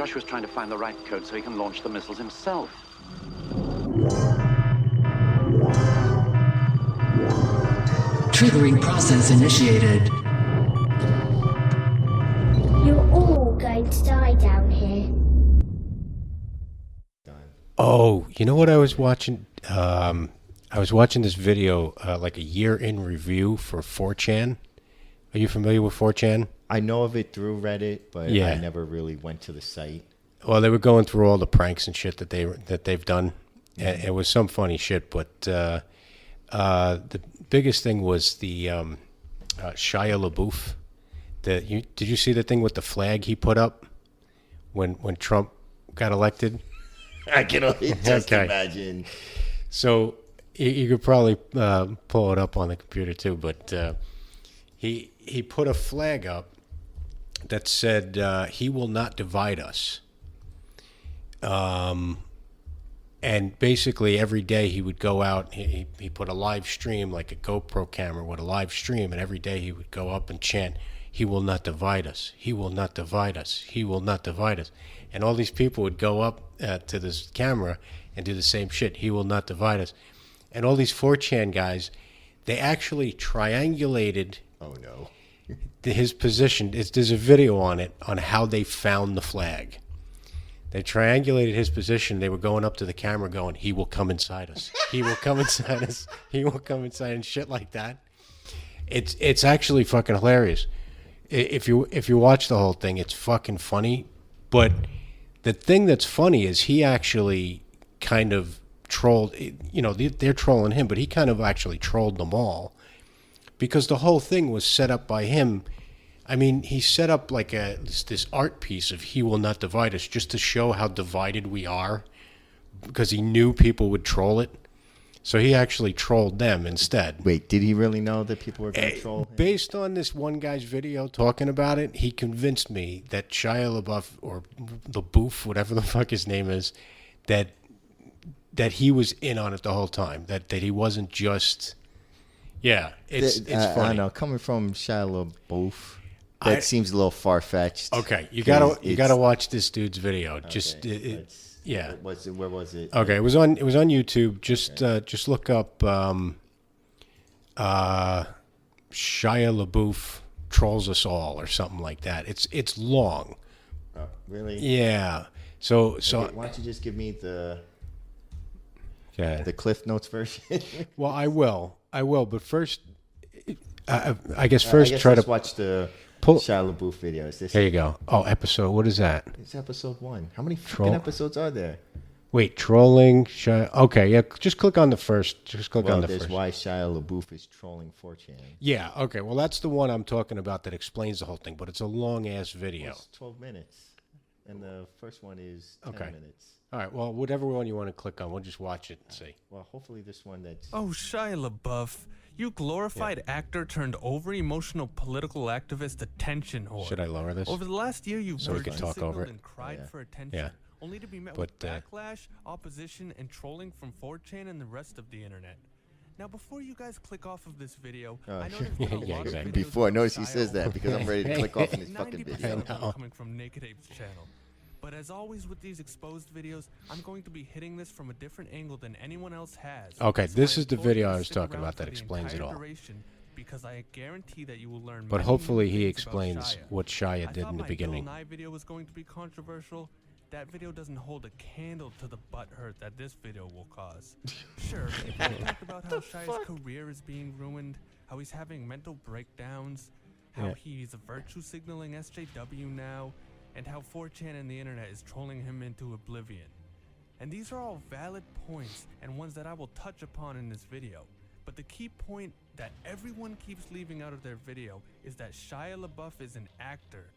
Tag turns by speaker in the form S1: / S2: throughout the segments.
S1: Joshua's trying to find the right code so he can launch the missiles himself.
S2: Triggering process initiated.
S3: You're all going to die down here.
S4: Oh, you know what I was watching? I was watching this video, like a year in review for 4chan. Are you familiar with 4chan?
S5: I know of it through Reddit, but
S4: Yeah.
S5: I never really went to the site.
S4: Well, they were going through all the pranks and shit that they've done. And it was some funny shit, but the biggest thing was the Shia LaBeouf. Did you see the thing with the flag he put up when Trump got elected?
S5: I can only just imagine.
S4: So you could probably pull it up on the computer too, but he put a flag up that said he will not divide us. And basically every day he would go out, he put a live stream, like a GoPro camera with a live stream, and every day he would go up and chant, "He will not divide us. He will not divide us. He will not divide us." And all these people would go up to this camera and do the same shit. "He will not divide us." And all these 4chan guys, they actually triangulated
S5: Oh, no.
S4: his position. There's a video on it on how they found the flag. They triangulated his position. They were going up to the camera going, "He will come inside us. He will come inside us. He will come inside," and shit like that. It's actually fucking hilarious. If you watch the whole thing, it's fucking funny. But the thing that's funny is he actually kind of trolled, you know, they're trolling him, but he kind of actually trolled them all because the whole thing was set up by him. I mean, he set up like this art piece of "He will not divide us" just to show how divided we are because he knew people would troll it. So he actually trolled them instead.
S5: Wait, did he really know that people were going to troll him?
S4: Based on this one guy's video talking about it, he convinced me that Shia LaBeouf, or LaBeouf, whatever the fuck his name is, that he was in on it the whole time. That he wasn't just... Yeah, it's funny.
S5: I don't know. Coming from Shia LaBeouf, that seems a little far-fetched.
S4: Okay, you gotta watch this dude's video. Just yeah.
S5: Where was it?
S4: Okay, it was on YouTube. Just look up Shia LaBeouf trolls us all or something like that. It's long.
S5: Oh, really?
S4: Yeah. So
S5: Okay, why don't you just give me the
S4: okay.
S5: the Cliff Notes version?
S4: Well, I will, but first, I guess first try
S5: let's
S4: to
S5: watch the
S4: pull.
S5: Shia LaBeouf video. Is this?
S4: There you go. Oh, episode. What is that?
S5: It's episode 1. How many
S4: Troll-
S5: fucking episodes are there?
S4: Wait, trolling. Okay, yeah. Just click on the first. Just click on the
S5: there's
S4: first.
S5: why Shia LaBeouf is trolling 4chan.
S4: Yeah. Okay. Well, that's the one I'm talking about that explains the whole thing, but it's a long ass video.
S5: It's 12 minutes, and the first one is 10
S4: Okay.
S5: minutes.
S4: All right. Well, whatever one you want to click on, we'll just watch it and see.
S5: Well, hopefully this one that's...
S6: Oh, Shia LaBeouf, you glorified actor turned over-emotional political activist attention whore.
S4: Should I lower this?
S6: Over the last year, you've
S4: So we
S6: worked
S4: can
S6: and
S4: talk
S6: signaled
S4: over it?
S6: and cried
S5: Yeah.
S6: for attention,
S4: Yeah.
S6: only to be met
S4: But,
S6: with backlash, opposition, and trolling from 4chan and the rest of the internet. Now, before you guys click off of this video, I know there's been a
S4: Yeah,
S6: lot
S4: exactly.
S6: of videos
S5: Before,
S6: about
S5: notice he
S6: Shia
S5: says that because I'm ready to click off in his fucking
S6: 90%
S5: video.
S6: of them are coming from Naked Ape's channel. But as always with these exposed videos, I'm going to be hitting this from a different angle than anyone else has.
S4: Okay,
S6: So
S4: this
S6: I
S4: is the
S6: implore you
S4: video
S6: to
S4: I was
S6: stick
S4: talking
S6: around
S4: about that
S6: for the
S4: explains it
S6: entire
S4: all.
S6: duration, because I guarantee that you will learn
S4: But
S6: many
S4: hopefully
S6: new
S4: he
S6: things about
S4: explains
S6: Shia.
S4: what Shia
S6: I
S4: did
S6: thought
S4: in the
S6: my
S4: beginning.
S6: Bill Nye video was going to be controversial. That video doesn't hold a candle to the butthurt that this video will cause. Sure, people talked about how Shia's career is being ruined, how he's having mental breakdowns, how
S4: Yeah.
S6: he's virtue signaling SJW now, and how 4chan and the internet is trolling him into oblivion. And these are all valid points and ones that I will touch upon in this video. But the key point that everyone keeps leaving out of their video is that Shia LaBeouf is an actor.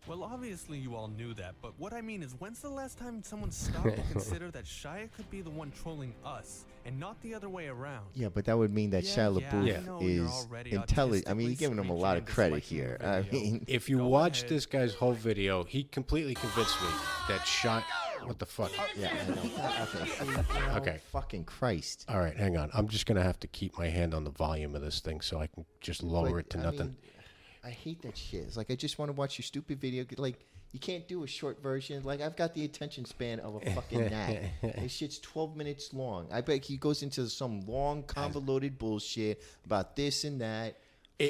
S6: Well, obviously you all knew that, but what I mean is, when's the last time someone stopped to consider that Shia could be the one trolling us and not the other way around?
S5: Yeah, but that would mean that Shia
S6: I
S5: LaBeouf
S6: know you're
S5: is
S6: already
S5: intelligent. I mean, you're
S6: autistically
S5: giving him a lot of
S6: screeching
S5: credit
S6: and disliking
S5: here.
S6: the
S5: I
S6: video.
S5: mean,
S4: If you
S6: Go
S4: watch
S6: ahead.
S4: this guy's whole video, he completely convinced me that Shia... What the fuck?
S5: yeah, I know.
S4: Okay.
S5: Fucking Christ.
S4: All right, hang on. I'm just going to have to keep my hand on the volume of this thing so I can just lower
S5: Like,
S4: it to
S5: I
S4: nothing.
S5: mean, I hate that shit. It's like I just want to watch your stupid video. Like, You can't do a short version. Like, I've got the attention span of a fucking gnat. This shit's 12 minutes long. I bet he goes into some long, convoluted bullshit about this and that.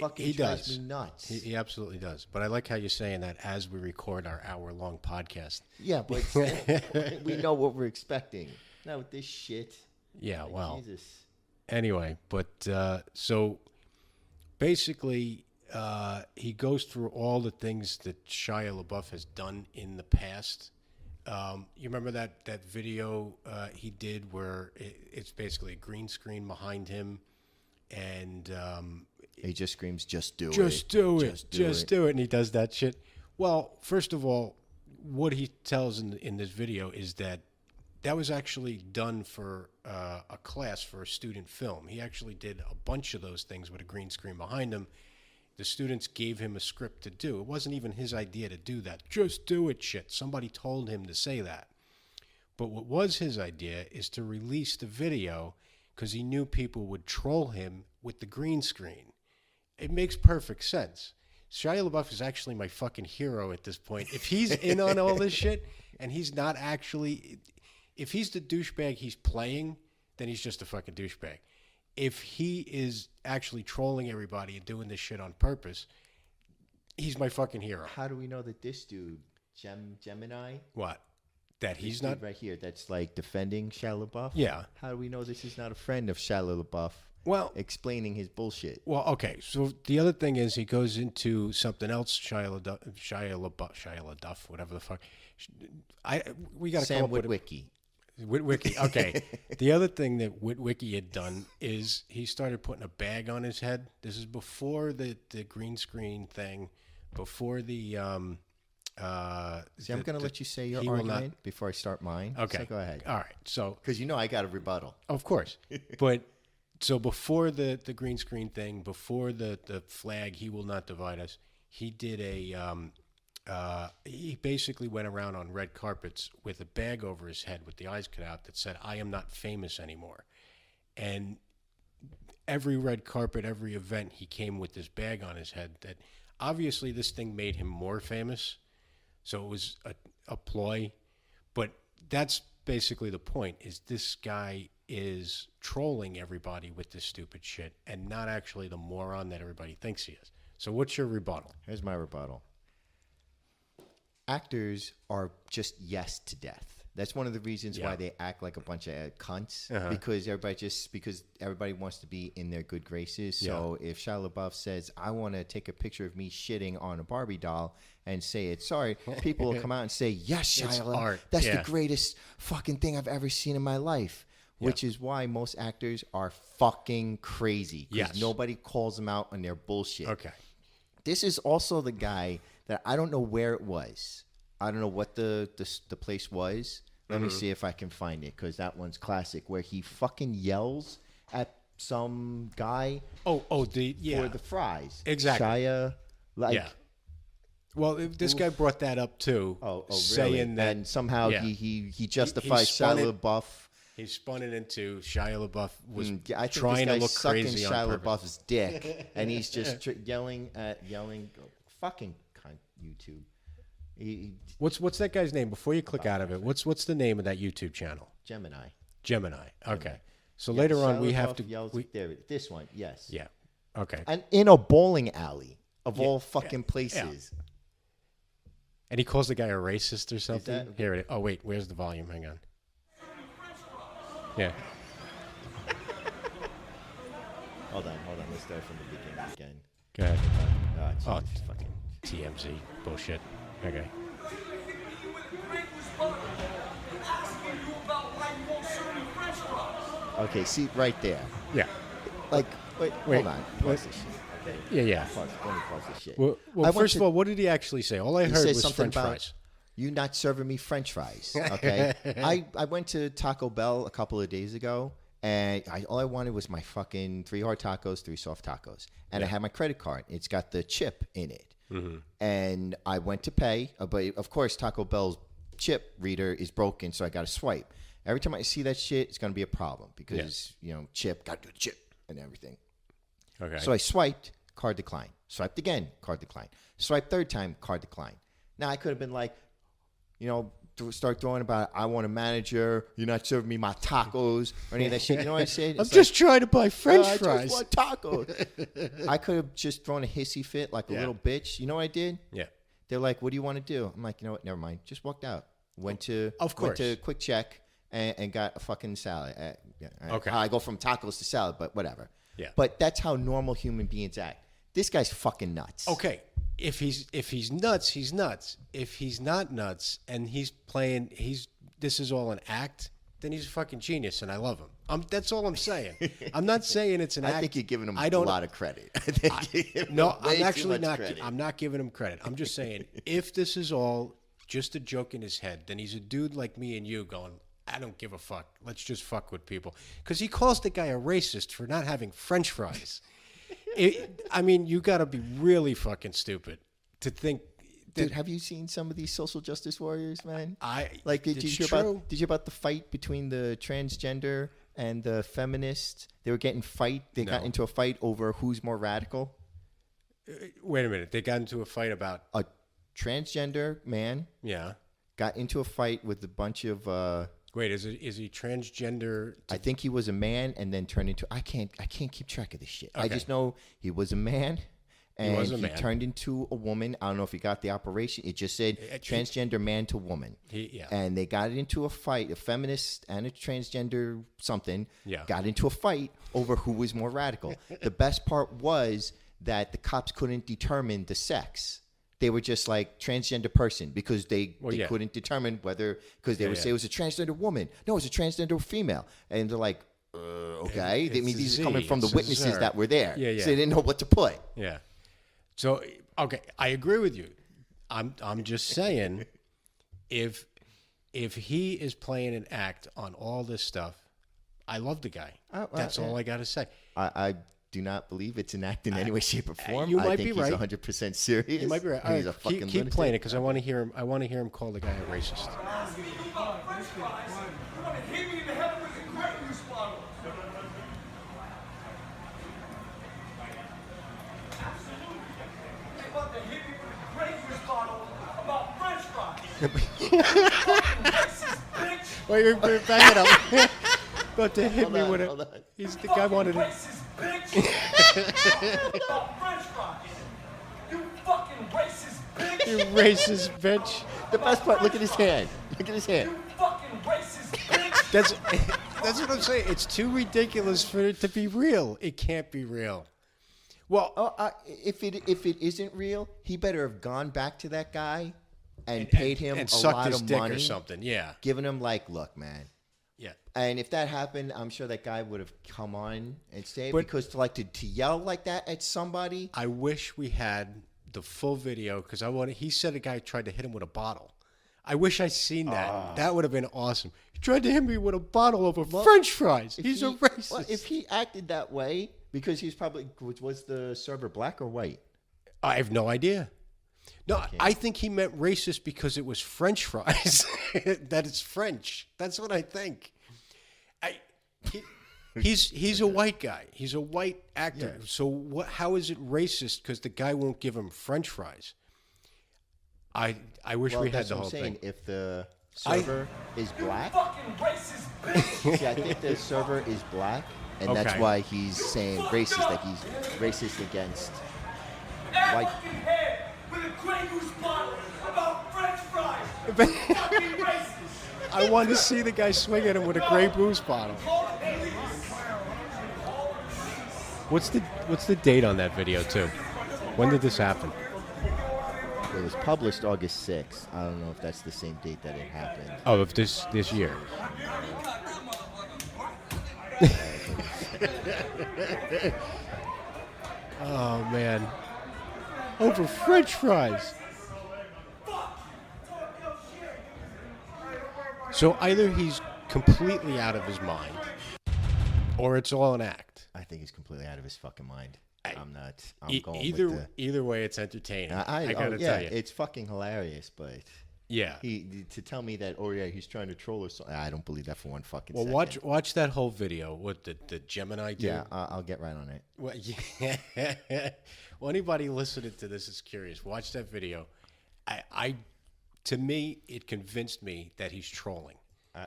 S5: Fucking drives me nuts.
S4: He absolutely does. But I like how you're saying that as we record our hour-long podcast.
S5: Yeah, but we know what we're expecting. Not with this shit.
S4: Yeah,
S5: Like,
S4: well.
S5: Jesus.
S4: Anyway, but so basically, he goes through all the things that Shia LaBeouf has done in the past. You remember that video he did where it's basically a green screen behind him, and
S5: he just screams, "Just do it!
S4: Just do it! Just do it!" And he does that shit. Well, first of all, what he tells in this video is that was actually done for a class for a student film. He actually did a bunch of those things with a green screen behind him. The students gave him a script to do. It wasn't even his idea to do that. Just do it shit. Somebody told him to say that. But what was his idea is to release the video because he knew people would troll him with the green screen. It makes perfect sense. Shia LaBeouf is actually my fucking hero at this point. If he's in on all this shit and he's not actually... If he's the douchebag he's playing, then he's just a fucking douchebag. If he is actually trolling everybody and doing this shit on purpose, he's my fucking hero.
S5: How do we know that this dude, Gemini?
S4: What? That he's
S5: this
S4: not...
S5: dude right here, that's like defending Shia LaBeouf?
S4: Yeah.
S5: How do we know this is not a friend of Shia LaBeouf?
S4: Well...
S5: explaining his bullshit.
S4: Well, okay. So the other thing is he goes into something else, Shia LaBeouf, whatever the fuck. We got to come
S5: Sam
S4: up with...
S5: Witwicky.
S4: Witwicky, okay. The other thing that Witwicky had done is he started putting a bag on his head. This is before the green screen thing, before the...
S5: See, I'm going to let you say your argument before I start mine.
S4: Okay.
S5: So go ahead.
S4: All right. So...
S5: Because you know I got a rebuttal.
S4: Of course. But... So before the green screen thing, before the flag, he will not divide us, he did he basically went around on red carpets with a bag over his head with the eyes cut out that said, "I am not famous anymore." And every red carpet, every event, he came with this bag on his head that obviously this thing made him more famous. So it was a ploy. But that's basically the point, is this guy is trolling everybody with this stupid shit and not actually the moron that everybody thinks he is. So what's your rebuttal?
S5: Here's my rebuttal. Actors are just yes to death. That's one of the reasons why they act like a bunch of cunts, because everybody wants to be in their good graces. So if Shia LaBeouf says, "I want to take a picture of me shitting on a Barbie doll and say it's sorry," people will come out and say, "Yes, Shia, that's the greatest fucking thing I've ever seen in my life." Which is why most actors are fucking crazy, because nobody calls them out on their bullshit.
S4: Okay.
S5: This is also the guy that I don't know where it was. I don't know what the place was. Let me see if I can find it, because that one's classic, where he fucking yells at some guy
S4: for the
S5: fries.
S4: Exactly.
S5: Shia,
S4: Well, this guy brought that up too.
S5: Saying really? That, and somehow he justifies Shia LaBeouf.
S4: He spun it into Shia LaBeouf was
S5: I think
S4: trying to look crazy on
S5: Shia
S4: purpose.
S5: LaBeouf's dick, and he's just yelling, fucking cunt, YouTube.
S4: What's that guy's name? Before you click out of it, what's the name of that YouTube channel?
S5: Gemini.
S4: Okay. So later on, we have to.
S5: This one, yes.
S4: Yeah. Okay.
S5: And in a bowling alley of all fucking places.
S4: Yeah. And he calls the guy a racist or something. Here it is. Oh wait, where's the volume? Hang on. Yeah.
S5: Hold on. Let's start from the beginning again.
S4: Go ahead.
S5: Oh, it's fucking
S4: TMZ bullshit. Okay.
S5: Okay, see right there.
S4: Yeah.
S5: Like, wait. Hold on. Pause this shit. Okay.
S4: Yeah.
S5: Let me pause this shit.
S4: Well first of all, what did he actually say? All I heard was French fries.
S5: You not serving me French fries, okay? I went to Taco Bell a couple of days ago, and all I wanted was my fucking 3 hard tacos, 3 soft tacos. And I had my credit card. It's got the chip in it. Mm-hmm. And I went to pay, but of course Taco Bell's chip reader is broken, so I got to swipe. Every time I see that shit, it's going to be a problem because, chip, got to do the chip and everything.
S4: Okay.
S5: So I swiped, card decline. Swiped again, card decline. Swiped third time, card decline. Now I could have been like, start throwing about, I want a manager. You're not serving me my tacos or any of that shit. You know what I said?
S4: I'm just trying to buy French
S5: I
S4: fries.
S5: just want tacos. I could have just thrown a hissy fit like a little bitch. You know what I did?
S4: Yeah.
S5: They're like, what do you want to do? I'm like, you know what? Never mind. Just walked out. Went to Quick Check and got a fucking salad.
S4: Okay.
S5: I go from tacos to salad, but whatever.
S4: Yeah.
S5: But that's how normal human beings act. This guy's fucking nuts.
S4: Okay. If he's nuts, he's nuts. If he's not nuts and he's playing, this is all an act, then he's a fucking genius, and I love him. That's all I'm saying. I'm not saying it's an act.
S5: I think you're giving him a lot of credit.
S4: I'm not giving him credit. I'm just saying, if this is all just a joke in his head, then he's a dude like me and you going, I don't give a fuck. Let's just fuck with people. Because he calls the guy a racist for not having French fries. You got to be really fucking stupid to think.
S5: Dude, have you seen some of these social justice warriors, man? Did you hear about the fight between the transgender and the feminists? They were getting got into a fight over who's more radical.
S4: Wait a minute. They got into a fight about
S5: a transgender man.
S4: Yeah.
S5: Got into a fight with a bunch of.
S4: Wait, is he transgender?
S5: I think he was a man and then turned into. I can't keep track of this shit. Okay. I just know he was a man. And he turned into a woman. I don't know if he got the operation. It just said transgender man to woman. And they got into a fight. A feminist and a transgender something got into a fight over who was more radical. The best part was that the cops couldn't determine the sex. They were just like transgender person because they couldn't determine whether, because they would say it was a transgender woman. No, it was a transgender female. And they're like, okay. These are coming from the witnesses that were there. So they didn't know what to put.
S4: Yeah. So, okay, I agree with you. I'm just saying, if he is playing an act on all this stuff, I love the guy. That's all I got to say.
S5: I do not believe it's an act in any way, shape, or form.
S4: You might be right.
S5: He's 100% serious.
S4: You might be right. All right, keep playing it because I want to hear him. I want to hear him call the guy a racist. Wait, back it up. About to hit me with it. He's the guy wanted it.
S2: You fucking racist bitch!
S4: You racist bitch.
S5: The best part, look at his hand. Look at his hand.
S2: You fucking racist bitch!
S4: That's what I'm saying. It's too ridiculous for it to be real. It can't be real. Well,
S5: if it isn't real, he better have gone back to that guy and paid him
S4: and
S5: a lot
S4: his
S5: of
S4: dick
S5: money
S4: or something. Yeah,
S5: giving him like, look, man.
S4: Yeah.
S5: And if that happened, I'm sure that guy would have come on and stayed because to yell like that at somebody.
S4: I wish we had the full video because he said a guy tried to hit him with a bottle. I wish I'd seen that. That would have been awesome. He tried to hit me with a bottle over French fries. He's a racist.
S5: Well, if he acted that way, because he's probably, was the server black or white?
S4: I have no idea. No, I think he meant racist because it was French fries. That it's French. That's what I think. He's a white guy. He's a white actor. Yeah. So how is it racist because the guy won't give him French fries? I wish we had the whole thing.
S5: If the server is black,
S2: fucking racist bitch.
S5: See, I think the server is black, and that's why he's saying racist. Like he's racist against white.
S2: With a Grey Goose bottle about French fries. Fucking racist.
S4: I wanted to see the guy swing at him with a Grey Goose bottle. What's the date on that video too? When did this happen?
S5: It was published August 6th. I don't know if that's the same date that it happened.
S4: Oh, of this year. Oh man. Over French fries. So either he's completely out of his mind, or it's all an act.
S5: I think he's completely out of his fucking mind. I'm not. Going
S4: either way, it's entertaining. I gotta tell you,
S5: it's fucking hilarious. But to tell me that he's trying to troll us. I don't believe that for one fucking second.
S4: Well, watch that whole video. What the Gemini do?
S5: Yeah, I'll get right on it.
S4: Well, yeah. Well, anybody listening to this is curious. Watch that video. To me, it convinced me that he's trolling.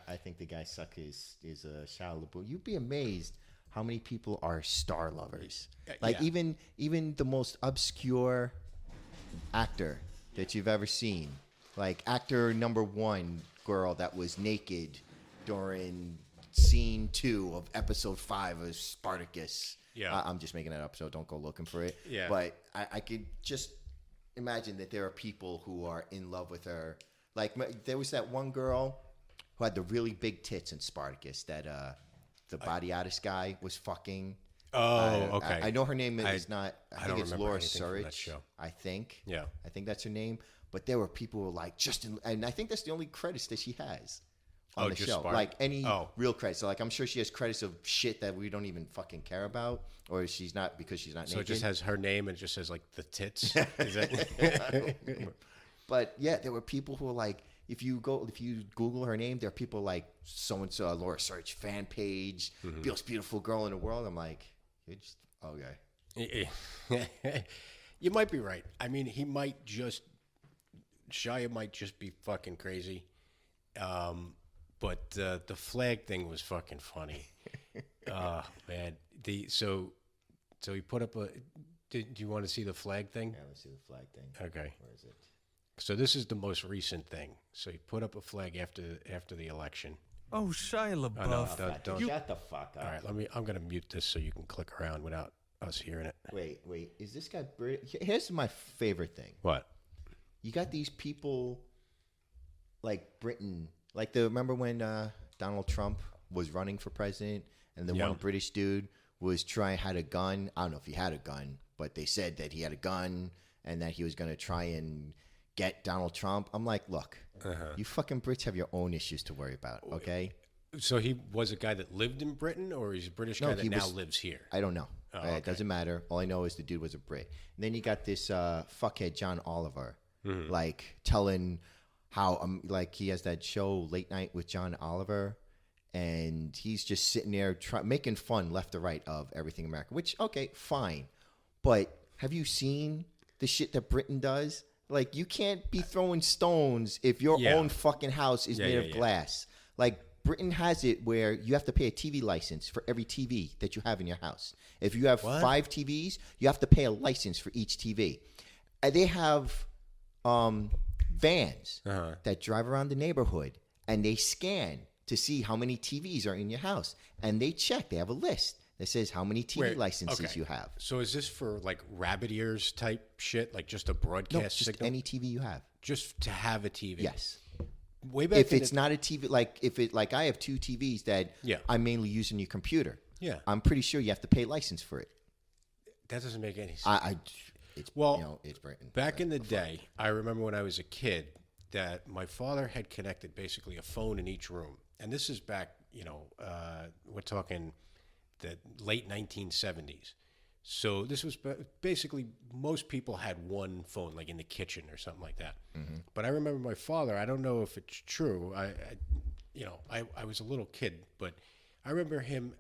S5: I think the guy suck is Shia LaBeouf. You'd be amazed how many people are star lovers. Like even the most obscure actor that you've ever seen, like actor number 1 girl that was naked during scene 2 of episode 5 of Spartacus. Yeah, I'm just making that up, so don't go looking for it. Yeah, but I could just imagine that there are people who are in love with her. Like there was that one girl who had the really big tits in Spartacus that the body artist guy was fucking.
S4: Oh, okay.
S5: I know her name is not. I think it's Laura
S4: Surridge.
S5: I think.
S4: Yeah.
S5: I think that's her name. But there were people who were like and I think that's the only credits that she has on the show. Like any real credits. So like I'm sure she has credits of shit that we don't even fucking care about, or she's not because she's not naked.
S4: So it just has her name and it just says like the tits. Is that?
S5: But yeah, there were people who were like, if you Google her name, there are people like so and so Laura Surridge fan page, most beautiful girl in the world. I'm like, you're just okay.
S4: You might be right. I mean, Shia might just be fucking crazy. But the flag thing was fucking funny. Oh man. So he put up a. Do you want to see the flag thing?
S5: Yeah, let's see the flag thing.
S4: Okay.
S5: Where is it?
S4: So this is the most recent thing. So he put up a flag after the election.
S6: Oh, Shia LaBeouf.
S4: Don't.
S5: Shut the fuck up.
S4: All right, I'm gonna mute this so you can click around without us hearing it.
S5: Wait. Is this guy British? Here's my favorite thing.
S4: What?
S5: You got these people like Britain. Like remember when Donald Trump was running for president, and the one British dude had a gun. I don't know if he had a gun, but they said that he had a gun and that he was going to try and get Donald Trump. I'm like, look, you fucking Brits have your own issues to worry about, okay?
S4: So he was a guy that lived in Britain, or he's a British guy that now lives here?
S5: I don't know.
S4: Oh, okay.
S5: It doesn't matter. All I know is the dude was a Brit. And then you got this fuckhead John Oliver, like telling how like he has that show Late Night with John Oliver, and he's just sitting there making fun left to right of everything American. Which okay, fine, but have you seen the shit that Britain does? Like you can't be throwing stones if your own fucking house is made of glass. Like Britain has it where you have to pay a TV license for every TV that you have in your house. If you have 5 TVs, you have to pay a license for each TV. And they have vans that drive around the neighborhood and they scan to see how many TVs are in your house. And they check. They have a list that says how many TV licenses you have.
S4: So is this for like rabbit ears type shit? Like just a broadcast
S5: signal? Any TV you have.
S4: Just to have a TV?
S5: Yes.
S4: Way back
S5: if it's not a TV, like I have 2 TVs that I'm mainly using your computer.
S4: Yeah.
S5: I'm pretty sure you have to pay license for it.
S4: That doesn't make any sense.
S5: It's Britain.
S4: Back in the day, I remember when I was a kid that my father had connected basically a phone in each room. And this is back, we're talking the late 1970s. So this was basically most people had one phone, like in the kitchen or something like that. But I remember my father. I don't know if it's true. I was a little kid, but I remember him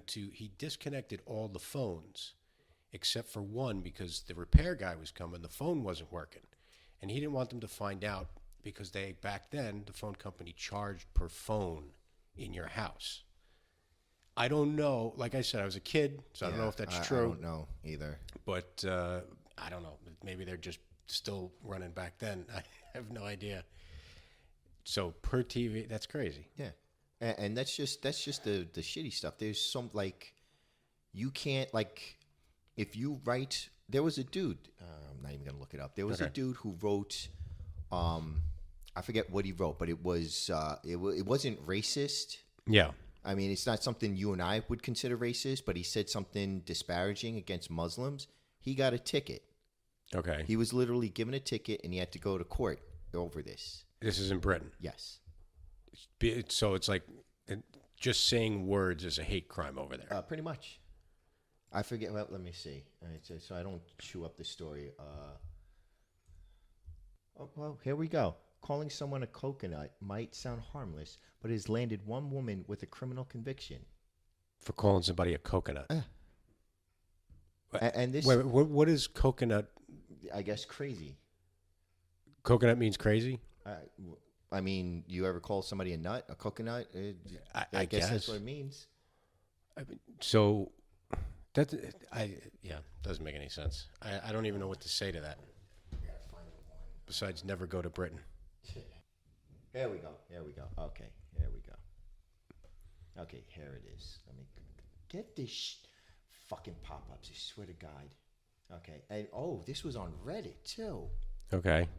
S4: he disconnected all the phones except for one because the repair guy was coming. The phone wasn't working, and he didn't want them to find out because back then the phone company charged per phone in your house. I don't know. Like I said, I was a kid, so I don't know if that's true.
S5: I don't know either.
S4: But I don't know. Maybe they're just still running back then. I have no idea. So per TV, that's crazy.
S5: Yeah, and that's just the shitty stuff. There's some like you can't like if you write. There was a dude. I'm not even gonna look it up. There was a dude who wrote. I forget what he wrote, but it wasn't racist.
S4: Yeah.
S5: I mean, it's not something you and I would consider racist, but he said something disparaging against Muslims. He got a ticket.
S4: Okay.
S5: He was literally given a ticket, and he had to go to court over this.
S4: This is in Britain?
S5: Yes.
S4: So it's like just saying words is a hate crime over there?
S5: Pretty much. I forget. Well, let me see. All right, so I don't chew up the story. Well, here we go. Calling someone a coconut might sound harmless, but it has landed one woman with a criminal conviction.
S4: For calling somebody a coconut?
S5: And this...
S4: Wait, what is coconut?
S5: I guess crazy.
S4: Coconut means crazy?
S5: I mean, you ever call somebody a nut, a coconut? I guess that's what it means.
S4: I mean, so doesn't make any sense. I don't even know what to say to that. Besides, never go to Britain.
S5: Here we go. Okay, here we go. Okay, here it is. Let me get this fucking pop-ups. I swear to God. Okay, and this was on Reddit too.
S4: Okay.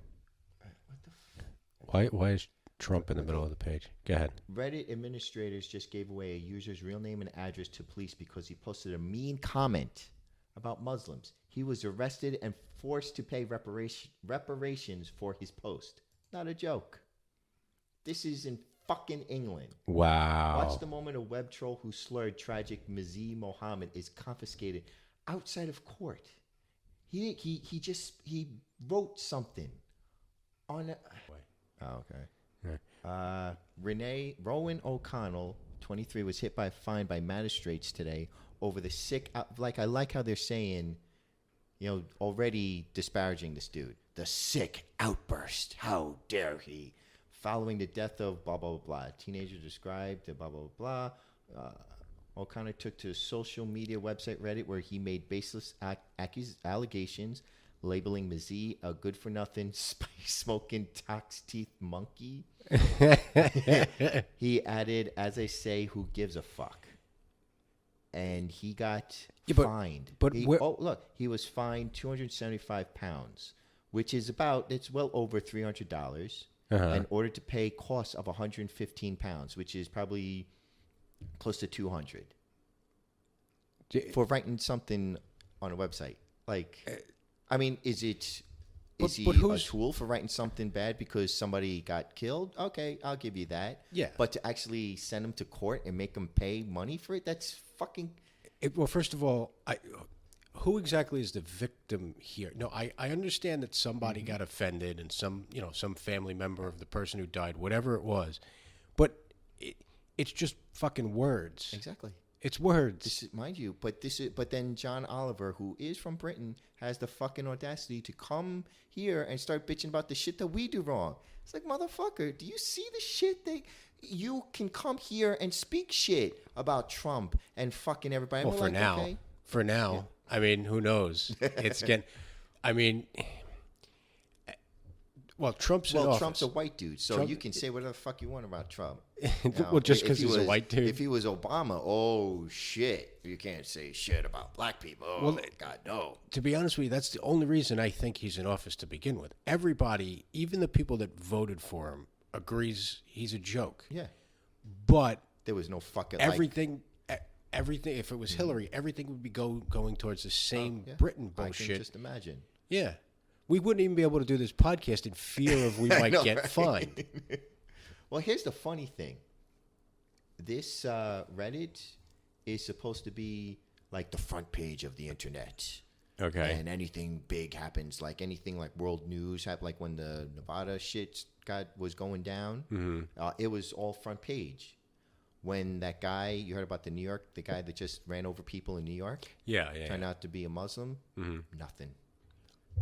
S5: What the
S4: Why is Trump in the middle of the page? Go ahead.
S5: Reddit administrators just gave away a user's real name and address to police because he posted a mean comment about Muslims. He was arrested and forced to pay reparations for his post. Not a joke. This is in fucking England.
S4: Wow.
S5: Watch the moment a web troll who slurred tragic Mazi Mohammed is confiscated outside of court. He wrote something on it. Oh, okay.
S4: Yeah.
S5: Rowan O'Connell, 23, was hit by a fine by magistrates today over the sick. I like how they're saying, already disparaging this dude. The sick outburst. How dare he? Following the death of blah blah blah. Teenager described the blah blah blah. O'Connor took to social media website Reddit where he made baseless allegations, labeling Mazi a good-for-nothing, spice-smoking, tox-teeth monkey. He added, as I say, who gives a fuck? And he got fined. He was fined £275, which is it's well over $300, in order to pay costs of £115, which is probably close to $200 for writing something on a website. I mean, is he a tool for writing something bad because somebody got killed? Okay, I'll give you that.
S4: Yeah.
S5: But to actually send him to court and make him pay money for it, that's fucking...
S4: Well, first of all, who exactly is the victim here? No, I understand that somebody got offended and some family member of the person who died, whatever it was. But it's just fucking words.
S5: Exactly.
S4: It's words.
S5: Mind you, but then John Oliver, who is from Britain, has the fucking audacity to come here and start bitching about the shit that we do wrong. It's like, motherfucker, do you see the shit that you can come here and speak shit about Trump and fucking everybody?
S4: Well, for now,
S5: yeah.
S4: I mean, who knows? It's getting. I mean, well, Trump's
S5: a white dude, so you can say whatever the fuck you want about Trump.
S4: Well, just because he's a white dude.
S5: If he was Obama, oh shit, you can't say shit about black people. Oh, well, God, no.
S4: To be honest with you, that's the only reason I think he's in office to begin with. Everybody, even the people that voted for him, agrees he's a joke.
S5: Yeah.
S4: But
S5: there was no fucking
S4: everything. If it was Hillary, everything would be going towards the same Britain bullshit.
S5: I can just imagine.
S4: Yeah. We wouldn't even be able to do this podcast in fear of we might get fined.
S5: Well, here's the funny thing. This Reddit is supposed to be like the front page of the internet.
S4: Okay.
S5: And anything big happens, like anything like world news, like when the Nevada shit was going down, it was all front page. When that guy, you heard about the guy that just ran over people in New York?
S4: Yeah.
S5: Turned out to be a Muslim? Nothing.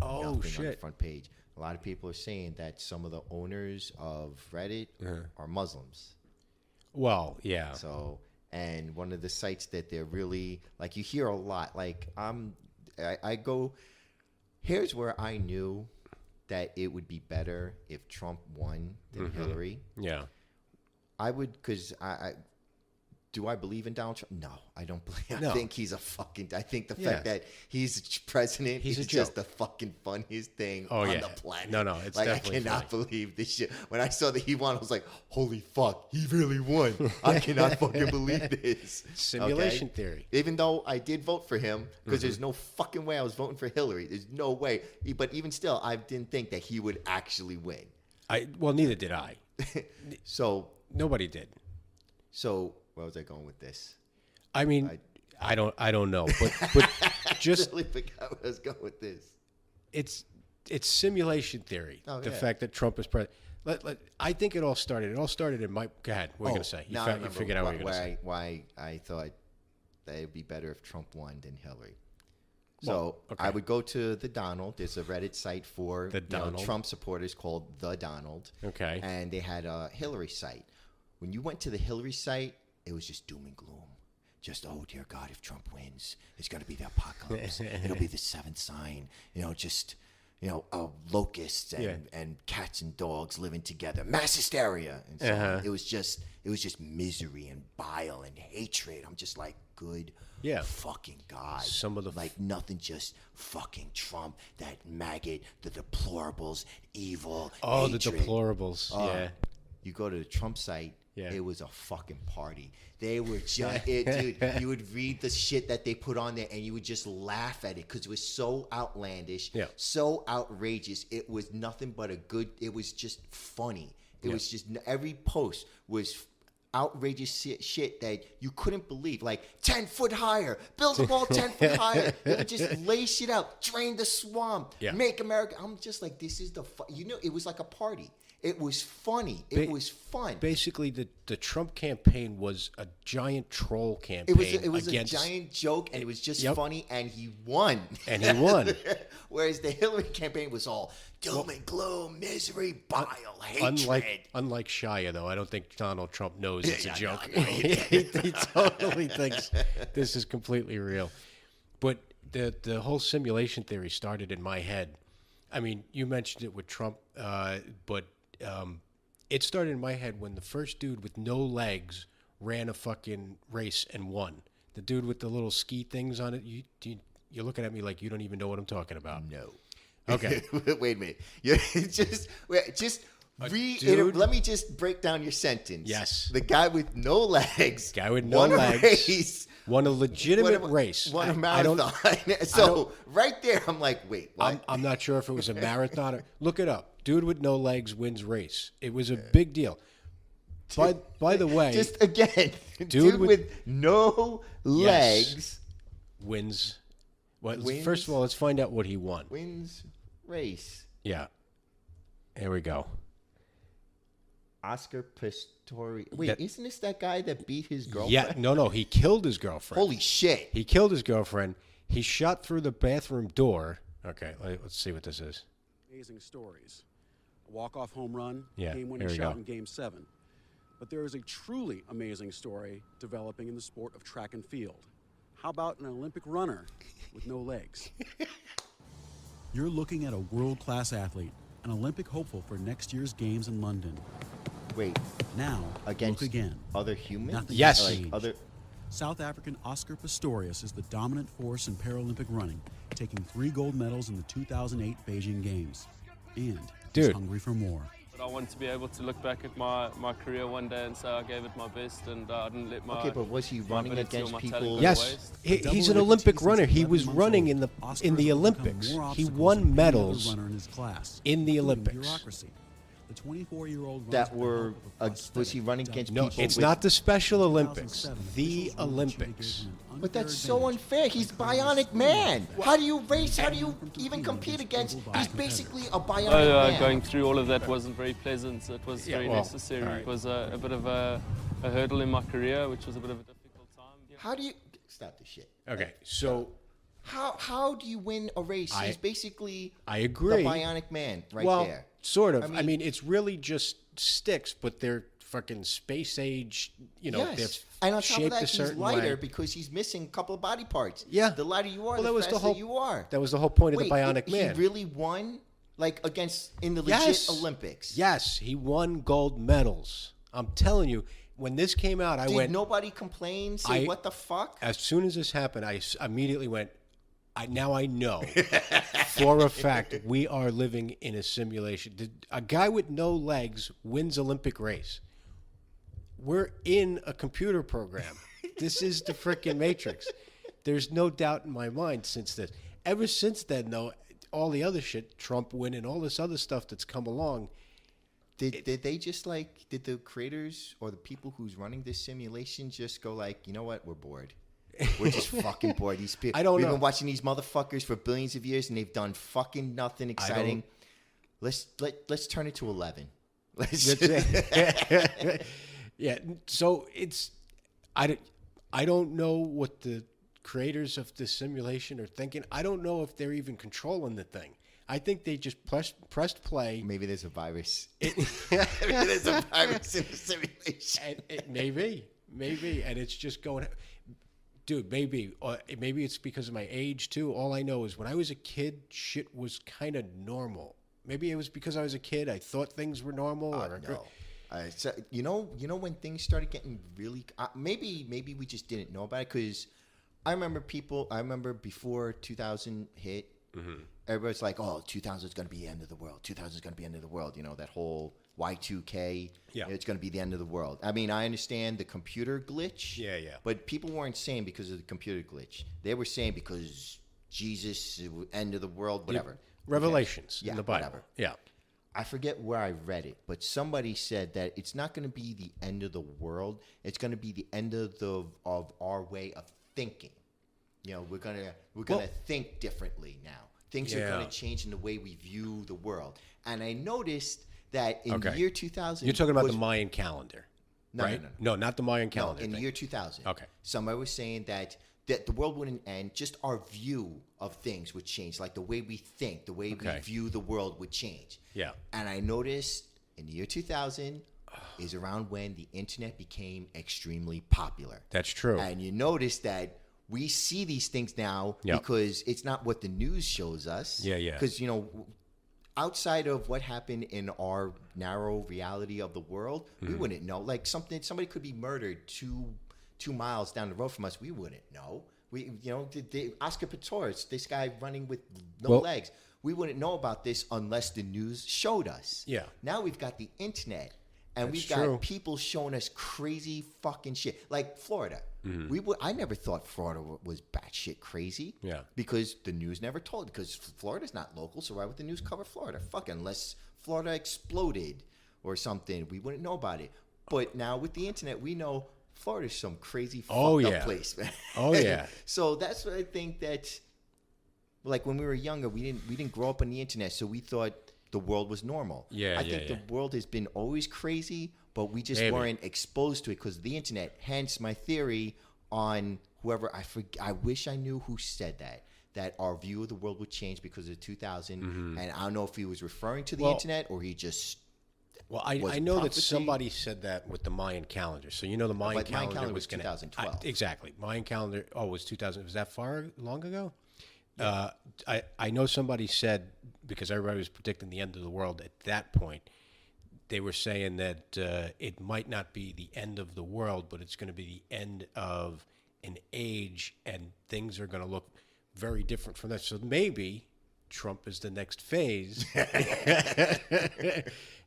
S4: Oh,
S5: nothing
S4: shit.
S5: On the front page. A lot of people are saying that some of the owners of Reddit are Muslims.
S4: Well, yeah.
S5: So, and one of the sites that they're really, like, you hear a lot. Like, I go, here's where I knew that it would be better if Trump won than Hillary.
S4: Yeah.
S5: I would, because do I believe in Donald Trump? No, I don't believe.
S4: No.
S5: I think he's a fucking. I think the fact that he's president is just the fucking funniest thing on the planet.
S4: No, it's
S5: like,
S4: definitely
S5: I cannot
S4: funny.
S5: believe this shit. When I saw that he won, I was like, "Holy fuck, he really won! I cannot fucking believe this."
S4: Simulation theory.
S5: Even though I did vote for him, because there's no fucking way I was voting for Hillary. There's no way. But even still, I didn't think that he would actually win.
S4: Well, neither did I.
S5: So
S4: nobody did.
S5: So where was I going with this?
S4: I mean, I don't know, but just
S5: I really forgot where I was going with this.
S4: It's simulation theory. The fact that Trump is president. I think it all started. It all started in my. Go ahead. What are you going to say? You figured out what you're going to say.
S5: Why I thought that it'd be better if Trump won than Hillary. So I would go to the Donald. There's a Reddit site for Trump supporters called The Donald.
S4: Okay.
S5: And they had a Hillary site. When you went to the Hillary site, it was just doom and gloom. Just, oh, dear God, if Trump wins, it's going to be the apocalypse. It'll be the seventh sign. Locusts and cats and dogs living together. Mass hysteria. And so on. It was just misery and bile and hatred. I'm just like, good fucking God.
S4: Some of the
S5: like nothing, just fucking Trump, that maggot, the deplorables, evil, hatred.
S4: The deplorables. Yeah.
S5: You go to the Trump site, it was a fucking party. They were just, dude, you would read the shit that they put on there and you would just laugh at it because it was so outlandish, so outrageous. It was nothing but it was just funny. It was just, every post was outrageous shit that you couldn't believe. Like 10 foot higher, build the wall 10 foot higher. They would just lay shit out, drain the swamp, make America. I'm just like, this is it was like a party. It was funny. It was fun.
S4: Basically, the Trump campaign was a giant troll campaign.
S5: It was a giant joke, and it was just funny, and he won. Whereas the Hillary campaign was all doom and gloom, misery, bile, hatred.
S4: Unlike Shia, though, I don't think Donald Trump knows it's a joke. He totally thinks this is completely real. But the whole simulation theory started in my head. I mean, you mentioned it with Trump, but it started in my head when the first dude with no legs ran a fucking race and won. The dude with the little ski things on it. You're looking at me like you don't even know what I'm talking about.
S5: No.
S4: Okay.
S5: Wait a minute. Let me just break down your sentence.
S4: Yes.
S5: The guy with no legs.
S4: Won a race. Won a legitimate race.
S5: Won a marathon. So right there, I'm like, wait, what?
S4: I'm not sure if it was a marathon. Look it up. Dude with no legs wins race. It was a big deal. By the way,
S5: just again, dude with no legs
S4: wins. Well, first of all, let's find out what he won.
S5: Wins race.
S4: Yeah. Here we go.
S5: Oscar Pistorius. Wait, isn't this that guy that beat his girlfriend?
S4: Yeah, no, he killed his girlfriend.
S5: Holy shit.
S4: He killed his girlfriend. He shot through the bathroom door. Okay, let's see what this is.
S7: Amazing stories. A walk-off home run,
S4: Yeah,
S7: game-winning
S4: here we
S7: shot
S4: go.
S7: in Game 7. But there is a truly amazing story developing in the sport of track and field. How about an Olympic runner with no legs? You're looking at a world-class athlete, an Olympic hopeful for next year's games in London.
S5: Wait.
S7: Now,
S5: against
S7: look again.
S5: Other humans?
S7: Nothing
S4: Yes.
S7: has changed.
S5: Other.
S7: South African Oscar Pistorius is the dominant force in Paralympic running, taking 3 gold medals in the 2008 Beijing Games. And he's hungry for more.
S8: But I want to be able to look back at my career one day and say I gave it my best and I didn't let my...
S5: Okay, but was he running against people...
S4: Yes, he's an Olympic runner. He was running in the Olympics. He won medals in the Olympics.
S7: The 24-year-old
S5: that were... was he running against people...
S4: No, it's not the Special Olympics. The Olympics.
S5: But that's so unfair. He's Bionic Man. How do you race? How do you even compete against... He's basically a Bionic Man.
S8: Going through all of that wasn't very pleasant. It was very necessary. Right. It was a bit of a hurdle in my career, which was a bit of a difficult time.
S5: How do you... Stop this shit.
S4: Okay, so...
S5: How do you win a race? He's basically
S4: I agree.
S5: The Bionic Man there.
S4: Well, sort of. I mean, it's really just sticks, but they're fucking space age,
S5: yes. And on top of that, he's lighter because he's missing a couple of body parts.
S4: Yeah.
S5: The lighter you are, the faster you are.
S4: That was the whole point of the Bionic Man.
S5: He really won, in the legit Olympics?
S4: Yes, he won gold medals. I'm telling you, when this came out,
S5: Did nobody complain? Say, what the fuck?
S4: As soon as this happened, I immediately went, now I know for a fact we are living in a simulation. A guy with no legs wins Olympic race. We're in a computer program. This is the freaking Matrix. There's no doubt in my mind since this. Ever since then, though, all the other shit, Trump winning, all this other stuff that's come along.
S5: Did they just did the creators or the people who's running this simulation just go you know what, we're bored. We're just fucking bored. These people. We've been watching these motherfuckers for billions of years, and they've done fucking nothing exciting. Let's turn it to 11.
S4: Yeah. So it's I don't know what the creators of this simulation are thinking. I don't know if they're even controlling the thing. I think they just pressed play.
S5: Maybe there's a virus. Maybe there's a virus in the simulation.
S4: Maybe, and it's just going. Dude, maybe it's because of my age too. All I know is when I was a kid, shit was kind of normal. Maybe it was because I was a kid. I thought things were normal.
S5: No. So, you know when things started getting really. Maybe we just didn't know about it because I remember before 2000 hit. Mm-hmm. Everybody's like, "Oh, 2000 is going to be the end of the world. 2000 is going to be the end of the world." You know, that whole Y2K. Yeah. It's going to be the end of the world. I mean, I understand the computer glitch. Yeah. But people weren't saying because of the computer glitch. They were saying because Jesus, end of the world, whatever.
S4: Revelations in the Bible.
S5: Whatever.
S4: Yeah.
S5: I forget where I read it, but somebody said that it's not going to be the end of the world. It's going to be the end of our way of thinking. You know, we're gonna think differently now. Things are going to change in the way we view the world. And I noticed that in the year 2000...
S4: You're talking about the Mayan calendar, right?
S5: No,
S4: not the Mayan calendar.
S5: No, in the year 2000.
S4: Okay.
S5: Somebody was saying that the world wouldn't end, just our view of things would change. Like the way we think, the way we view the world would change.
S4: Yeah.
S5: And I noticed in the year 2000 is around when the internet became extremely popular.
S4: That's true.
S5: And you notice that we see these things now because it's not what the news shows us.
S4: Yeah.
S5: Because, you know, outside of what happened in our narrow reality of the world, we wouldn't know. Like somebody could be murdered two miles down the road from us. We wouldn't know. Oscar Pistorius, this guy running with no legs. We wouldn't know about this unless the news showed us.
S4: Yeah.
S5: Now we've got the internet. And we've got people showing us crazy fucking shit. Like Florida. I never thought Florida was batshit crazy.
S4: Yeah.
S5: Because the news never told. Because Florida's not local, so why would the news cover Florida? Fuck, unless Florida exploded or something, we wouldn't know about it. But now with the internet, we know Florida's some crazy fucked up place, man.
S4: Oh yeah.
S5: So that's what I think that, like when we were younger, we didn't grow up on the internet, so we thought the world was normal. I think the world has been always crazy, but we just weren't exposed to it because of the internet. Hence my theory on whoever I wish I knew who said that our view of the world would change because of 2000. And I don't know if he was referring to the internet or he just.
S4: Well, I know that somebody said that with the Mayan calendar. So you know the Mayan calendar was
S5: 2012.
S4: Exactly. Mayan calendar. Oh, it was 2000. Was that long ago? Yeah. I know somebody said, because everybody was predicting the end of the world at that point, they were saying that it might not be the end of the world, but it's going to be the end of an age, and things are going to look very different from that. So maybe Trump is the next phase.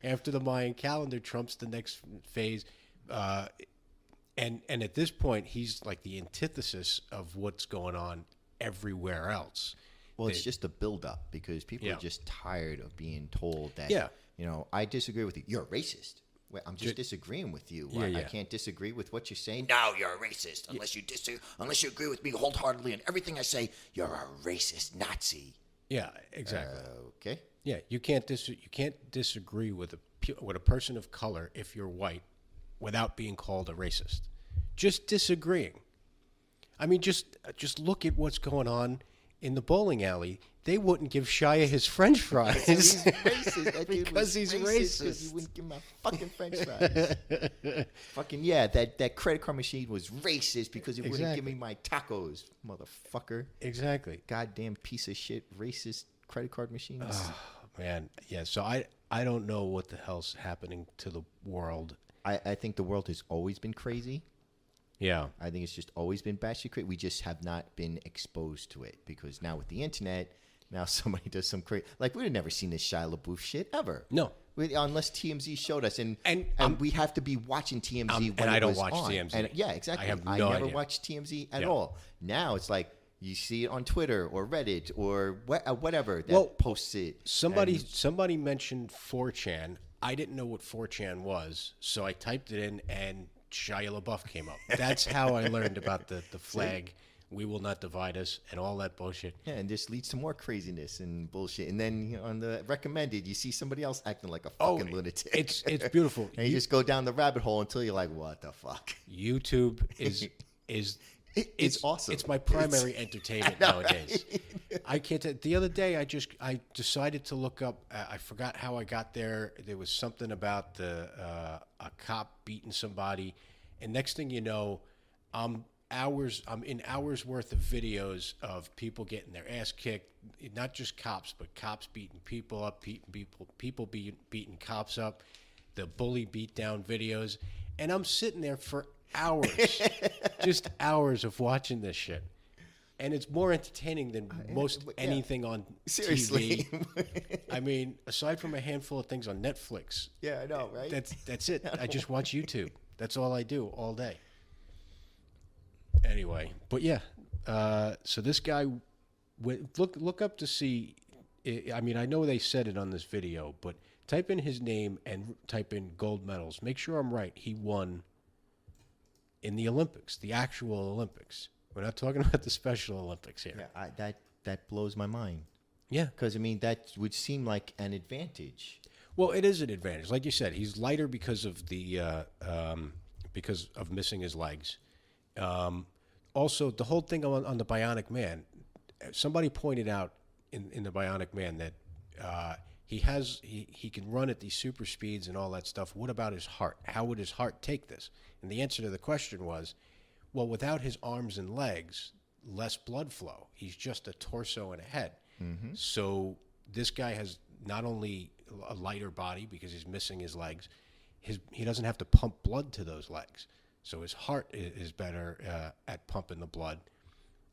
S4: After the Mayan calendar, Trump's the next phase. And at this point, he's like the antithesis of what's going on everywhere else.
S5: Well, it's just a buildup because people are just tired of being told that, I disagree with you. You're a racist. Well, I'm just disagreeing with you. I can't disagree with what you're saying. No, you're a racist. Unless you agree with me wholeheartedly on everything I say, you're a racist Nazi.
S4: Yeah, exactly.
S5: Okay.
S4: Yeah, you can't disagree with a person of color if you're white without being called a racist. Just disagreeing. I mean, just look at what's going on in the bowling alley. They wouldn't give Shia his French fries.
S5: He's racist.
S4: Because he's racist.
S5: Because you wouldn't give him my fucking French fries. Fucking that credit card machine was racist because it wouldn't give me my tacos, motherfucker.
S4: Exactly.
S5: Goddamn piece of shit, racist credit card machines.
S4: Oh, man. Yeah, so I don't know what the hell's happening to the world.
S5: I think the world has always been crazy.
S4: Yeah.
S5: I think it's just always been batshit crazy. We just have not been exposed to it because now with the internet, now somebody does some crazy. Like, we'd have never seen this Shia LaBeouf shit ever.
S4: No.
S5: Unless TMZ showed us. And we have to be watching TMZ when
S4: and I don't
S5: was
S4: watch
S5: on.
S4: TMZ.
S5: And, yeah, exactly.
S4: I never
S5: watched TMZ at all. Now it's like you see it on Twitter or Reddit or whatever that posts it.
S4: Somebody mentioned 4chan. I didn't know what 4chan was, so I typed it in and Shia LaBeouf came up. That's how I learned about the flag. We will not divide us and all that bullshit.
S5: Yeah, and this leads to more craziness and bullshit. And then on the recommended, you see somebody else acting like a fucking lunatic.
S4: It's beautiful.
S5: And you just go down the rabbit hole until you're like, what the fuck?
S4: YouTube is
S5: It's awesome.
S4: It's my primary entertainment nowadays. I can't. The other day, I decided to look up. I forgot how I got there. There was something about a cop beating somebody, and next thing you know, I'm in hours worth of videos of people getting their ass kicked. Not just cops, but cops beating people up, people beating cops up. The bully beatdown videos, and I'm sitting there for hours, just hours of watching this shit, and it's more entertaining than most anything on
S5: Seriously.
S4: TV. I mean, aside from a handful of things on Netflix.
S5: Yeah, I know, right?
S4: That's it. I just watch YouTube. That's all I do all day. Anyway, but yeah, so this guy, look up to see. I mean, I know they said it on this video, but type in his name and type in gold medals. Make sure I'm right. He won in the Olympics, the actual Olympics. We're not talking about the Special Olympics here.
S5: Yeah, that blows my mind.
S4: Yeah.
S5: Because, I mean, that would seem like an advantage.
S4: Well, it is an advantage. Like you said, he's lighter because of because of missing his legs. Also, the whole thing on the Bionic Man, somebody pointed out in the Bionic Man that he can run at these super speeds and all that stuff. What about his heart? How would his heart take this? And the answer to the question was, well, without his arms and legs, less blood flow. He's just a torso and a head. Mm-hmm. So this guy has not only a lighter body because he's missing his legs, he doesn't have to pump blood to those legs. So his heart is better at pumping the blood.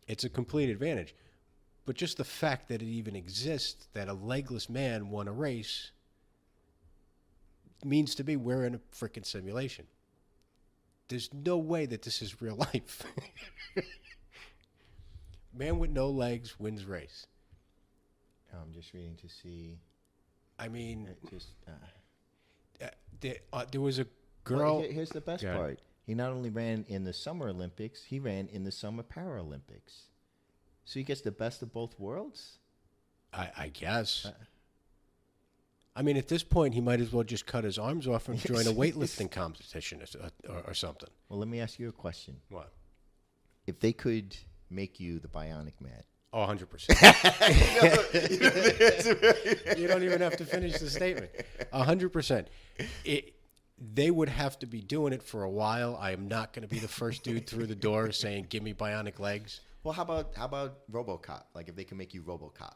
S4: It's a complete advantage. But just the fact that it even exists, that a legless man won a race, means to me we're in a freaking simulation. There's no way that this is real life. Man with no legs wins race.
S5: I'm just reading to see.
S4: I mean, there was a girl.
S5: Well, here's the best part. He not only ran in the Summer Olympics, he ran in the Summer Paralympics. So he gets the best of both worlds?
S4: I guess. I mean, at this point, he might as well just cut his arms off and join a weightlifting competition or something.
S5: Well, let me ask you a question.
S4: What?
S5: If they could make you the Bionic Man.
S4: Oh, 100%. You don't even have to finish the statement. 100%. They would have to be doing it for a while. I am not going to be the first dude through the door saying, give me bionic legs.
S5: Well, how about RoboCop? Like if they can make you RoboCop.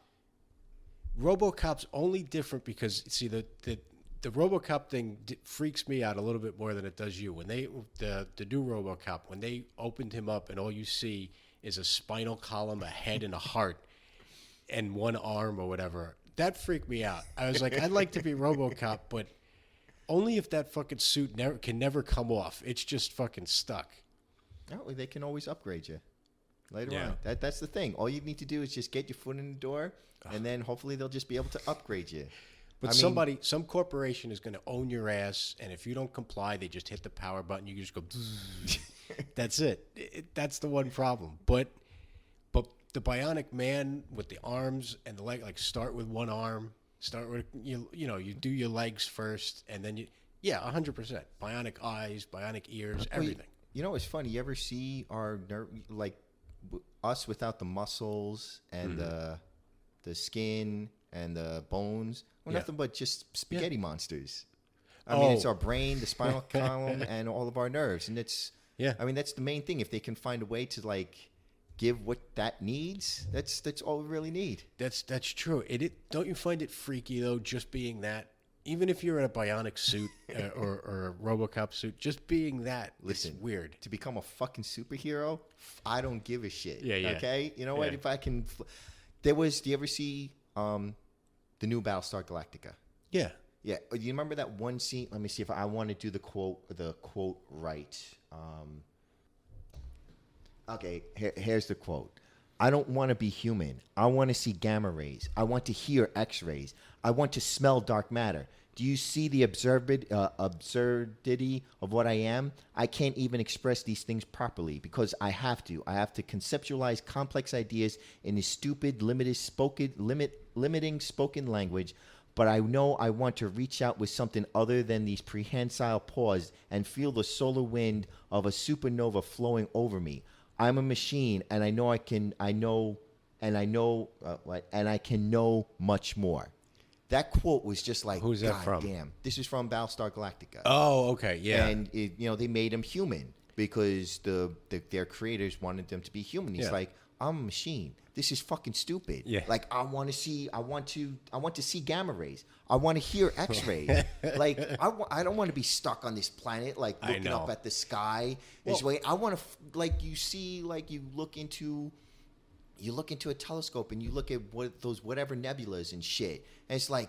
S4: RoboCop's only different because, see, the RoboCop thing freaks me out a little bit more than it does you. When the new RoboCop, when they opened him up and all you see is a spinal column, a head, and a heart, and one arm or whatever, that freaked me out. I was like, I'd like to be RoboCop, but only if that fucking suit can never come off. It's just fucking stuck.
S5: No, they can always upgrade you later on. That's the thing. All you need to do is just get your foot in the door, and then hopefully they'll just be able to upgrade you.
S4: But some corporation is going to own your ass, and if you don't comply, they just hit the power button. You just go, that's it. That's the one problem. But the Bionic Man with the arms and the leg, like start with one arm, start with you do your legs first, and then 100%. Bionic eyes, bionic ears, everything.
S5: You know, it's funny. You ever see our us without the muscles and the skin and the bones? We're nothing but just spaghetti monsters. I mean, it's our brain, the spinal column, and all of our nerves. And I mean, that's the main thing. If they can find a way to give what that needs, that's all we really need.
S4: That's true. Don't you find it freaky though, just being that? Even if you're in a bionic suit or a RoboCop suit, just being that, listen, it's weird.
S5: To become a fucking superhero, I don't give a shit.
S4: Yeah.
S5: Okay? You know what? If I can... do you ever see the new Battlestar Galactica?
S4: Yeah.
S5: Yeah. Do you remember that one scene? Let me see if I want to do the quote right. Okay, here's the quote. I don't want to be human. I want to see gamma rays. I want to hear X-rays. I want to smell dark matter. Do you see the absurdity of what I am? I can't even express these things properly because I have to. I have to conceptualize complex ideas in a stupid, limiting spoken language. But I know I want to reach out with something other than these prehensile paws and feel the solar wind of a supernova flowing over me. I'm a machine, and I can know much more. That quote was just like,
S4: who's that
S5: God
S4: from?
S5: Damn, this is from Battlestar Galactica.
S4: Oh, okay, yeah.
S5: And they made him human because their creators wanted them to be human. He's like, I'm a machine. This is fucking stupid.
S4: Yeah.
S5: Like I want to see gamma rays. I want to hear X-rays. Like I don't want to be stuck on this planet, like looking up at the sky this way. I want to you look into a telescope and you look at whatever nebulas and shit, and it's like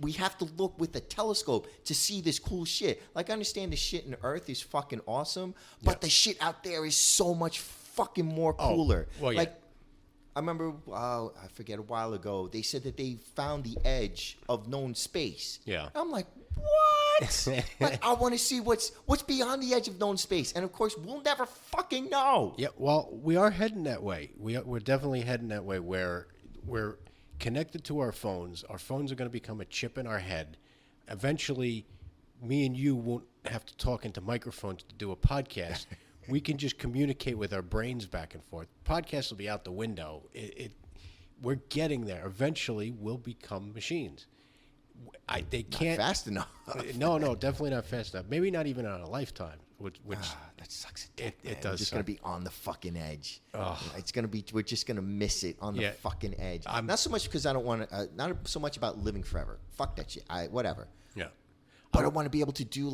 S5: we have to look with a telescope to see this cool shit. Like I understand the shit in Earth is fucking awesome, but the shit out there is so much fucking more cooler.
S4: Well, yeah.
S5: Like I remember, I forget, a while ago, they said that they found the edge of known space.
S4: Yeah.
S5: I'm like, what? Like, I want to see what's beyond the edge of known space. And, of course, we'll never fucking know.
S4: Yeah, well, we are heading that way. We're definitely heading that way where we're connected to our phones. Our phones are going to become a chip in our head. Eventually, me and you won't have to talk into microphones to do a podcast. We can just communicate with our brains back and forth. Podcasts will be out the window. We're getting there. Eventually, we'll become machines. They can't
S5: Not fast enough.
S4: No, definitely not fast enough. Maybe not even on a lifetime. Which
S5: that sucks. It
S4: does.
S5: We're just gonna be on the fucking edge. We're just gonna miss it on the fucking edge. Not so much because I don't want to. Not so much about living forever. Fuck that shit. Whatever.
S4: Yeah.
S5: But I want to be able to do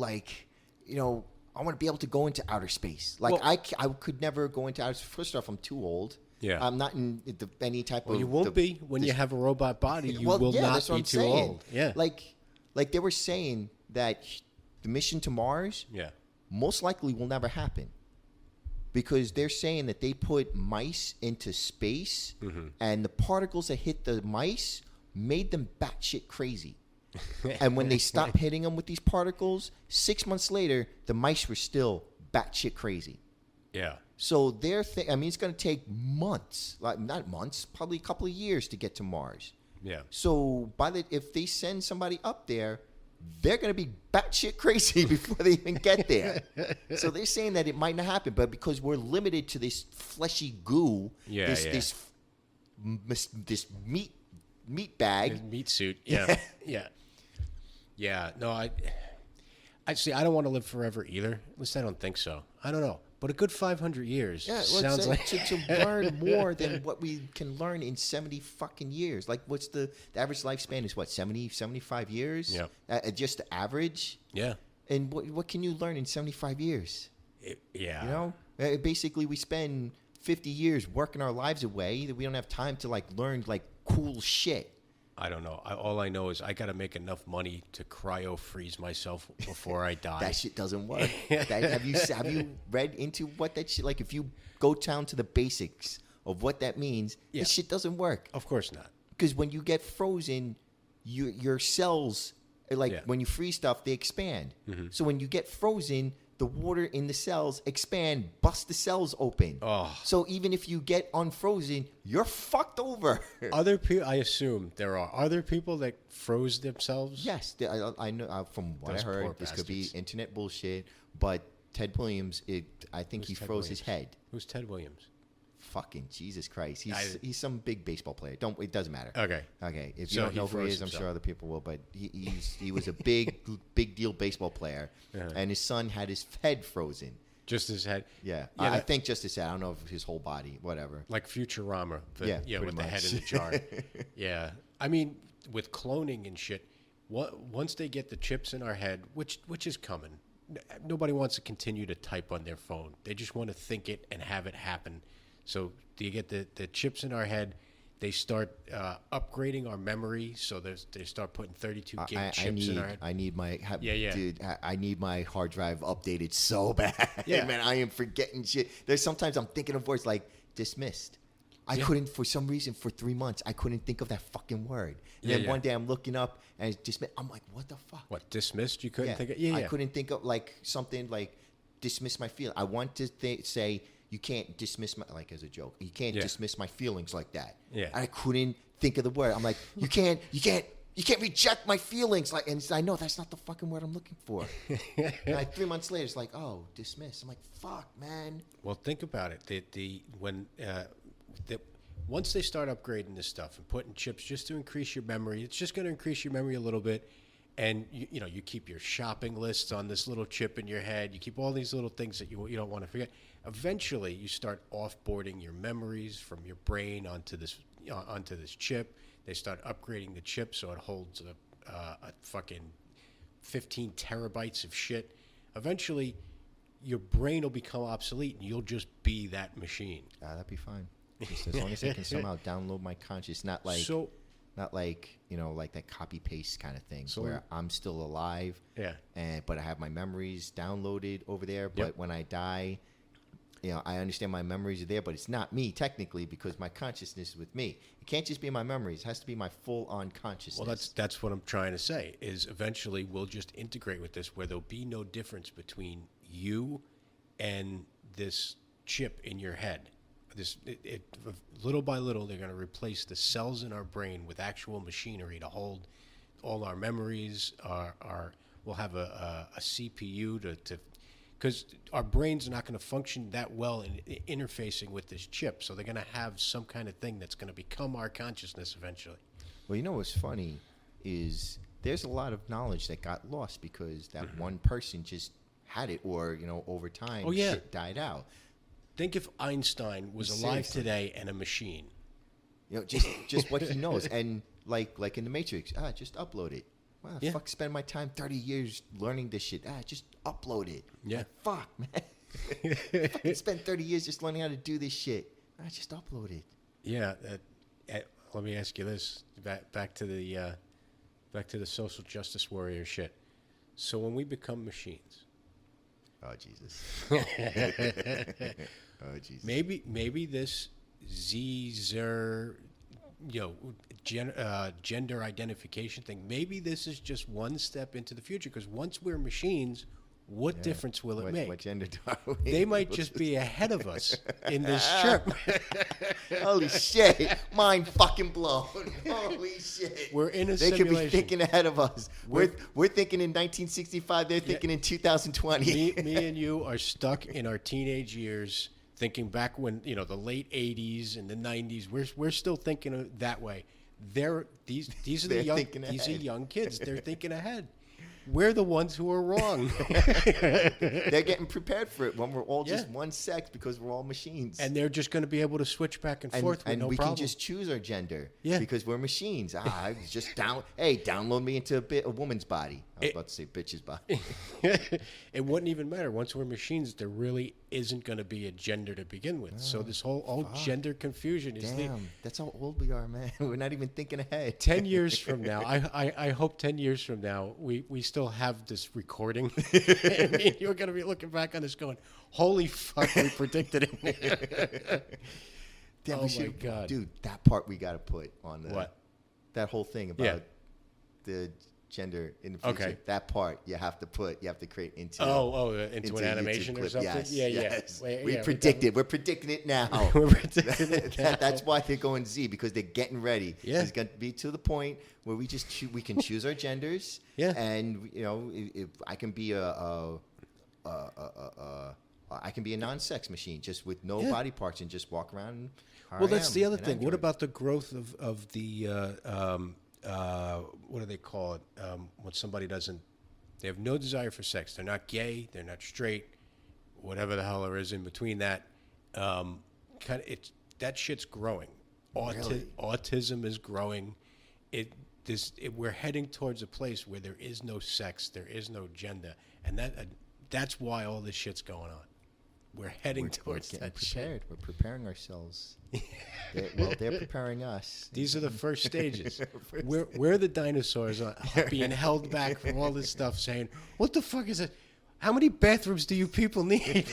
S5: I want to be able to go into outer space. Like, I could never go into outer space. First off, I'm too old.
S4: Yeah.
S5: I'm not in any type of...
S4: You won't be. When you have a robot body, you will not be too old. Yeah.
S5: Like they were saying that the mission to Mars most likely will never happen. Because they're saying that they put mice into space, and the particles that hit the mice made them batshit crazy. And when they stopped hitting them with these particles, 6 months later, the mice were still batshit crazy.
S4: Yeah.
S5: So it's going to take months, like not months, probably a couple of years to get to Mars.
S4: Yeah.
S5: So if they send somebody up there, they're going to be batshit crazy before they even get there. So they're saying that it might not happen, but because we're limited to this fleshy goo, this meat bag,
S4: meat suit. Yeah. Yeah. No, I see. I don't want to live forever either. At least I don't think so. I don't know. But a good 500 years sounds like
S5: to learn more than what we can learn in 70 fucking years. Like, what's the average lifespan is what, 70, 75 years?
S4: Yeah.
S5: Just the average?
S4: Yeah.
S5: And what can you learn in 75 years?
S4: Yeah.
S5: Basically, we spend 50 years working our lives away that we don't have time to, learn, cool shit.
S4: I don't know. All I know is I got to make enough money to cryo freeze myself before I die.
S5: That shit doesn't work. Have you read into what that shit? Like, if you go down to the basics of what that means, that shit doesn't work.
S4: Of course not.
S5: Because when you get frozen, your cells, when you freeze stuff, they expand. Mm-hmm. So when you get frozen, the water in the cells expand, bust the cells open.
S4: Oh.
S5: So even if you get unfrozen, you're fucked over.
S4: Other people, I assume there are other people that froze themselves.
S5: Yes, I know from what
S4: Those
S5: I heard.
S4: poor
S5: This could be
S4: bastards.
S5: internet bullshit, but Ted Williams, I think he froze his head.
S4: Who's Ted Williams?
S5: Fucking Jesus Christ! He's some big baseball player. It doesn't matter.
S4: Okay.
S5: If you don't know who he is, I'm sure other people will. But he was a big deal baseball player, and his son had his head frozen.
S4: Just his head.
S5: Yeah, I think just his head. I don't know if his whole body, whatever.
S4: Like Futurama. With the head in the
S5: much.
S4: jar. Yeah, I mean, with cloning and shit, once they get the chips in our head, which is coming. Nobody wants to continue to type on their phone. They just want to think it and have it happen. So you get the chips in our head. They start upgrading our memory, so they start putting 32 gig chips in our head.
S5: I need my
S4: Dude,
S5: I need my hard drive updated so bad.
S4: Yeah.
S5: Man, I am forgetting shit. There's sometimes I'm thinking of words like dismissed. I couldn't, for some reason, for 3 months, I couldn't think of that fucking word. And then one day I'm looking up and it's dismissed. I'm like, what the fuck?
S4: What, dismissed? You couldn't think of?
S5: I couldn't think of something like dismiss my feeling. I want to say, you can't dismiss my, as a joke, you can't dismiss my feelings like that.
S4: Yeah.
S5: I couldn't think of the word. I'm like, you can't You can't reject my feelings. Like, and I know that's not the fucking word I'm looking for. And like 3 months later, it's like, oh, dismiss. I'm like, fuck, man.
S4: Well, think about it. Once they start upgrading this stuff and putting chips just to increase your memory, it's just going to increase your memory a little bit. And you keep your shopping lists on this little chip in your head. You keep all these little things that you don't want to forget. Eventually, you start offboarding your memories from your brain onto this chip. They start upgrading the chip so it holds a fucking 15 terabytes of shit. Eventually, your brain will become obsolete, and you'll just be that machine.
S5: That'd be fine. Just as long as I can somehow download my conscious, not like that copy paste kind of thing, where I'm still alive.
S4: Yeah.
S5: But I have my memories downloaded over there. But when I die, I understand my memories are there, but it's not me technically because my consciousness is with me. It can't just be my memories; it has to be my full-on consciousness.
S4: Well, that's what I'm trying to say. Is eventually we'll just integrate with this, where there'll be no difference between you and this chip in your head. Little by little, they're going to replace the cells in our brain with actual machinery to hold all our memories. We'll have a CPU to because our brains are not going to function that well in interfacing with this chip. So they're going to have some kind of thing that's going to become our consciousness eventually.
S5: Well, what's funny is there's a lot of knowledge that got lost because that one person just had it, or over time, shit died out.
S4: Think if Einstein was alive today and a machine.
S5: Just what he knows. And like in the Matrix, just upload it. Wow, fuck, spend my time 30 years learning this shit. Just upload it.
S4: Yeah.
S5: Like, fuck, man. Fucking spend 30 years just learning how to do this shit. Just upload it.
S4: Yeah. Let me ask you this. Back to the social justice warrior shit. So when we become machines.
S5: Oh, Jesus. Oh, Jesus.
S4: Maybe this Zer, gender identification thing, maybe this is just one step into the future, because once we're machines, what difference will it make?
S5: What gender are we?
S4: They might just be ahead of us in this trip.
S5: Holy shit. Mind fucking blown. Holy shit.
S4: We're in a
S5: simulation. They could be thinking ahead of us. We're thinking in 1965. They're thinking in 2020.
S4: Me and you are stuck in our teenage years, thinking back when, the late 80s and the 90s. We're still thinking that way. These are young kids. They're thinking ahead. We're the ones who are wrong.
S5: They're getting prepared for it when we're all just one sex because we're all machines.
S4: And they're just going to be able to switch back and forth with no problem.
S5: And we can just choose our gender because we're machines. Download me into a woman's body. I was about to say bitch's body.
S4: It wouldn't even matter. Once we're machines, there really isn't going to be a gender to begin with. So this whole gender confusion is
S5: that's how old we are, man. We're not even thinking ahead.
S4: 10 years from now, I hope 10 years from now, we still have this recording. And you're going to be looking back on this going, holy fuck, we predicted it.
S5: Damn,
S4: oh, my God.
S5: Dude, that part we got to put on the...
S4: What?
S5: That whole thing about the gender in the future.
S4: Okay.
S5: That part you have to create into
S4: into an animation or something?
S5: Yes.
S4: Yes.
S5: We predicted. We're predicting it now.
S4: We're predicting it now.
S5: That's why they're going Z, because they're getting ready.
S4: Yeah.
S5: It's going to be to the point where we just we can choose our genders.
S4: Yeah.
S5: And if I can be I can be a non-sex machine, just with no body parts, and just walk around.
S4: Well, that's the other thing. What about the growth of the what do they call it? When somebody they have no desire for sex. They're not gay. They're not straight. Whatever the hell there is in between that. That shit's growing.
S5: Really?
S4: Autism is growing. We're heading towards a place where there is no sex, there is no gender, and that's why all this shit's going on. We're heading towards that
S5: prepared. We're preparing ourselves. They're preparing us.
S4: These are the first stages. We're the dinosaurs being held back from all this stuff, saying, what the fuck is it? How many bathrooms do you people need?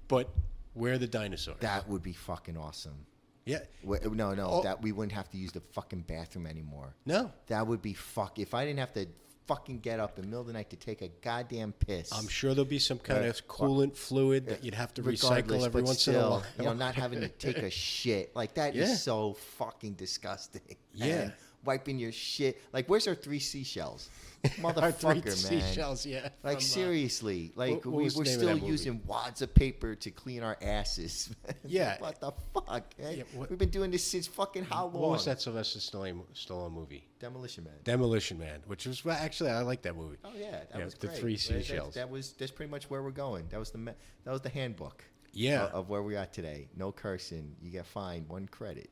S4: But we're the dinosaurs.
S5: That would be fucking awesome.
S4: Yeah.
S5: That we wouldn't have to use the fucking bathroom anymore.
S4: No.
S5: That would be if I didn't have to fucking get up in the middle of the night to take a goddamn piss.
S4: I'm sure there'll be some kind of coolant fluid that you'd have to recycle every once in a while.
S5: Not having to take a shit. Like, that is so fucking disgusting.
S4: Yeah.
S5: And wiping your shit. Like, where's our 3 seashells? Motherfucker,
S4: Our 3
S5: man.
S4: seashells, yeah.
S5: Like,
S4: from,
S5: seriously. Like,
S4: what
S5: we're
S4: was the name of
S5: still
S4: that movie?
S5: using wads of paper to clean our asses.
S4: Yeah.
S5: What the fuck? Man?
S4: Yeah,
S5: We've been doing this since fucking how long?
S4: What was that Sylvester Stallone movie?
S5: Demolition Man.
S4: Demolition Man, which was actually I like that movie.
S5: Oh yeah, that was
S4: the
S5: great.
S4: 3 seashells.
S5: That's pretty much where we're going. That was the handbook.
S4: Yeah.
S5: Of where we are today. No cursing. You get fined 1 credit.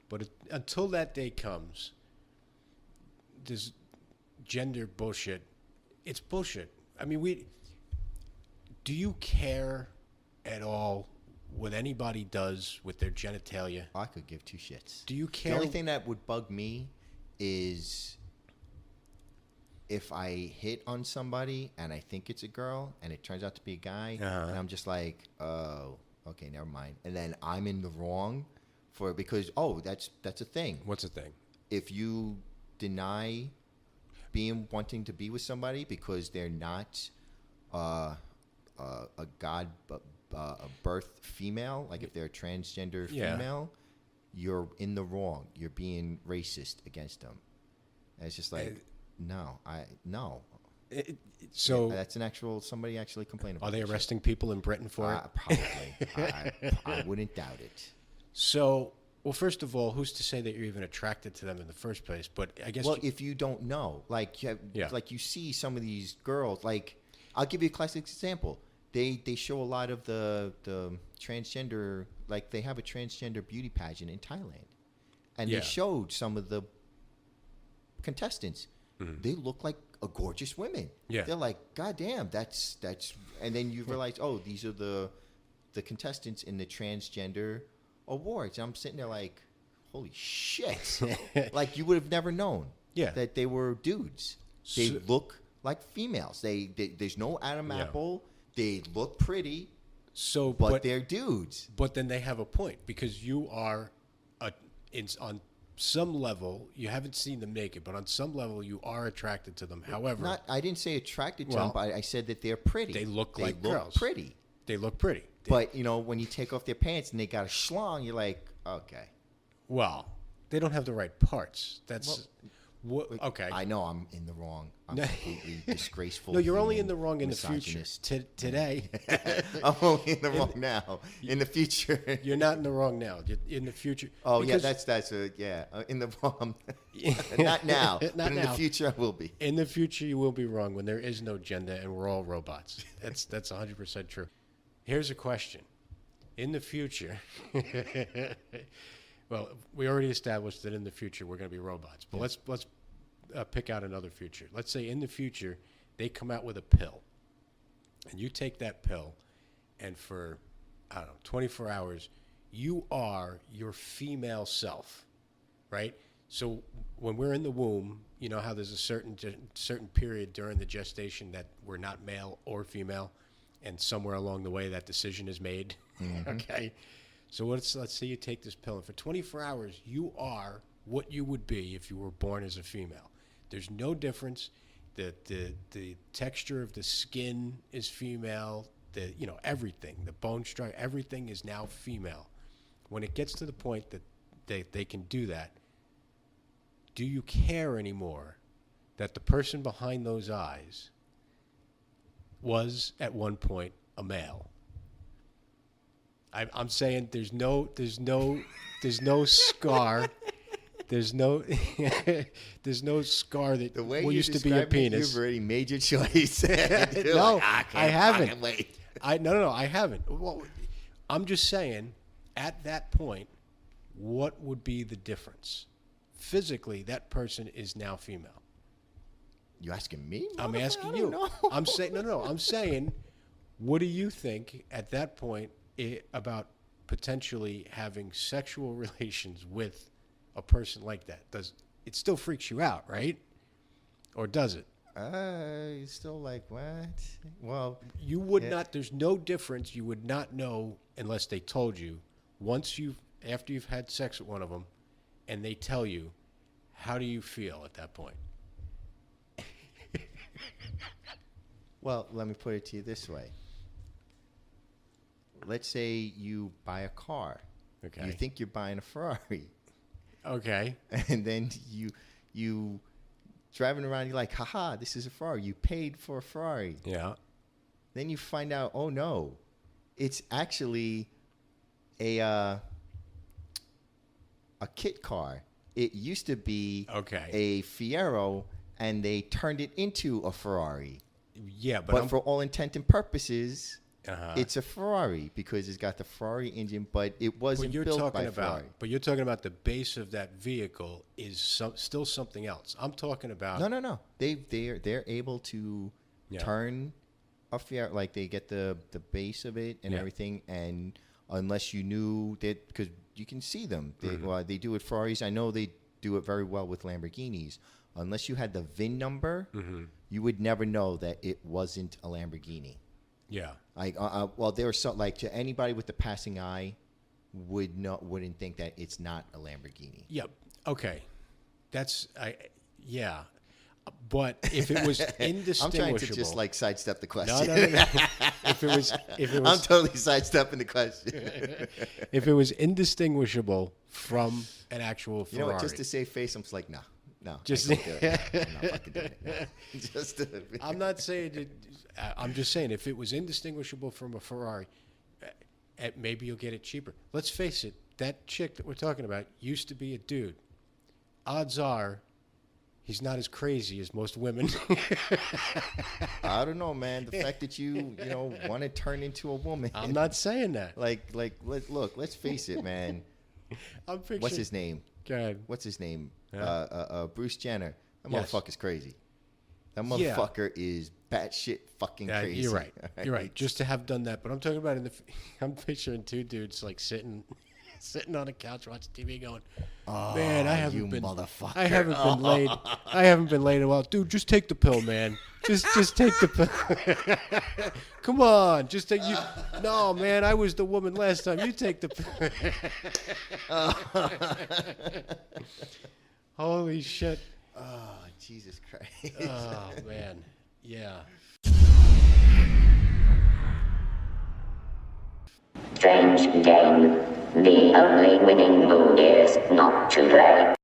S4: But until that day comes, this gender bullshit, it's bullshit. I mean, do you care at all what anybody does with their genitalia?
S5: I could give 2 shits.
S4: Do you care?
S5: The only thing that would bug me is if I hit on somebody and I think it's a girl and it turns out to be a guy, and I'm just like, oh, okay, never mind. And then I'm in the wrong because that's a thing.
S4: What's the thing?
S5: If you deny wanting to be with somebody because they're not a birth female, like if they're a transgender female, you're in the wrong. You're being racist against them. And it's just like, no.
S4: So
S5: that's somebody actually complained about.
S4: Are they
S5: that
S4: arresting people in Britain for it?
S5: Probably. I wouldn't doubt it.
S4: So, well, first of all, who's to say that you're even attracted to them in the first place? But I guess.
S5: Well, if you don't know, like you see some of these girls, like I'll give you a classic example. They show a lot of the transgender, like they have a transgender beauty pageant in Thailand, and they showed some of the contestants. Mm-hmm. They look like gorgeous women. Yeah, they're like, God damn, that's, and then you realize, oh, these are the contestants in the transgender awards. I'm sitting there like, holy shit! Like you would have never known. That they were dudes. They look like females. There's no Adam apple. They look pretty. But they're dudes.
S4: But then they have a point because you are, on some level, you haven't seen them naked, but on some level you are attracted to them. However,
S5: I didn't say attracted to them, but I said that they're pretty.
S4: They look like girls.
S5: Pretty.
S4: They look pretty.
S5: But when you take off their pants and they got a schlong, you're like, okay.
S4: Well, they don't have the right parts. That's okay.
S5: I know I'm in the wrong. I'm completely disgraceful.
S4: No, you're only in the wrong in the future. Today.
S5: I'm only in the wrong now. In the future.
S4: You're not in the wrong now. In the future.
S5: Oh, yeah, that's in the wrong. Not now. But in the future, I will be.
S4: In the future, you will be wrong when there is no gender and we're all robots. That's 100% true. Here's a question. In the future, well, we already established that in the future we're going to be robots. But let's pick out another future. Let's say in the future they come out with a pill, and you take that pill, and for 24 hours, you are your female self, right? So when we're in the womb, you know how there's a certain period during the gestation that we're not male or female, and somewhere along the way that decision is made. Mm-hmm. Okay. So let's say you take this pill, and for 24 hours, you are what you would be if you were born as a female. There's no difference. The texture of the skin is female. Everything, the bone structure, everything is now female. When it gets to the point that they can do that, do you care anymore that the person behind those eyes was at one point a male? I'm saying there's no scar. There's no scar that used to be a penis.
S5: You've already made your choice.
S4: No, I haven't. Wait. No, I haven't. Well, I'm just saying, at that point, what would be the difference? Physically, that person is now female.
S5: You asking me?
S4: I'm asking you.
S5: Know.
S4: I'm saying no. I'm saying, what do you think at that point about potentially having sexual relations with a person like that? It still freaks you out, right? Or does it?
S5: You're still like, what? Well,
S4: you would not. There's no difference. You would not know unless they told you. After you've had sex with one of them, and they tell you, how do you feel at that point?
S5: Well, let me put it to you this way. Let's say you buy a car. Okay. You think you're buying a Ferrari.
S4: Okay.
S5: And then you driving around, you're like, haha, this is a Ferrari. You paid for a Ferrari.
S4: Yeah.
S5: Then you find out, oh no, it's actually a kit car. It used to be a Fiero, and they turned it into a Ferrari.
S4: Yeah, but
S5: for all intent and purposes, it's a Ferrari because it's got the Ferrari engine, but it wasn't built by Ferrari.
S4: But you're talking about the base of that vehicle is still something else. I'm talking about
S5: no. They're able to turn a Fiero, like they get the base of it and everything, and unless you knew that, because you can see them, they do it Ferraris. I know they do it very well with Lamborghinis. Unless you had the VIN number, you would never know that it wasn't a Lamborghini.
S4: Yeah.
S5: Like, well, there was so, like, to anybody with the passing eye wouldn't think that it's not a Lamborghini.
S4: Yep. Okay. Yeah. But if it was indistinguishable,
S5: I'm trying to just like sidestep the question.
S4: No. If it was,
S5: I'm totally sidestepping the question.
S4: If it was indistinguishable from an actual Ferrari,
S5: you know what? Just to save face, I'm just like, no.
S4: Just
S5: I'm not fucking doing it. No.
S4: I'm not saying. I'm just saying if it was indistinguishable from a Ferrari, maybe you'll get it cheaper. Let's face it. That chick that we're talking about used to be a dude. Odds are, he's not as crazy as most women.
S5: I don't know, man. The fact that you want to turn into a woman.
S4: I'm not saying that.
S5: Look, let's face it, man.
S4: I'm picturing.
S5: What's his name?
S4: Go ahead.
S5: What's his name?
S4: Yeah.
S5: Bruce Jenner. That motherfucker's crazy. That motherfucker is batshit fucking crazy.
S4: You're right. You're right. Just to have done that, but I'm talking about I'm picturing two dudes like sitting on a couch watching TV, going, "Man, I haven't been laid. I haven't been laid in a while, dude. Just take the pill, man. Just take the pill. Come on, just take you. No, man, I was the woman last time. You take the pill." Holy shit.
S5: Oh, Jesus Christ.
S4: Oh, man. Yeah.
S9: Strange game. The only winning move is not to play.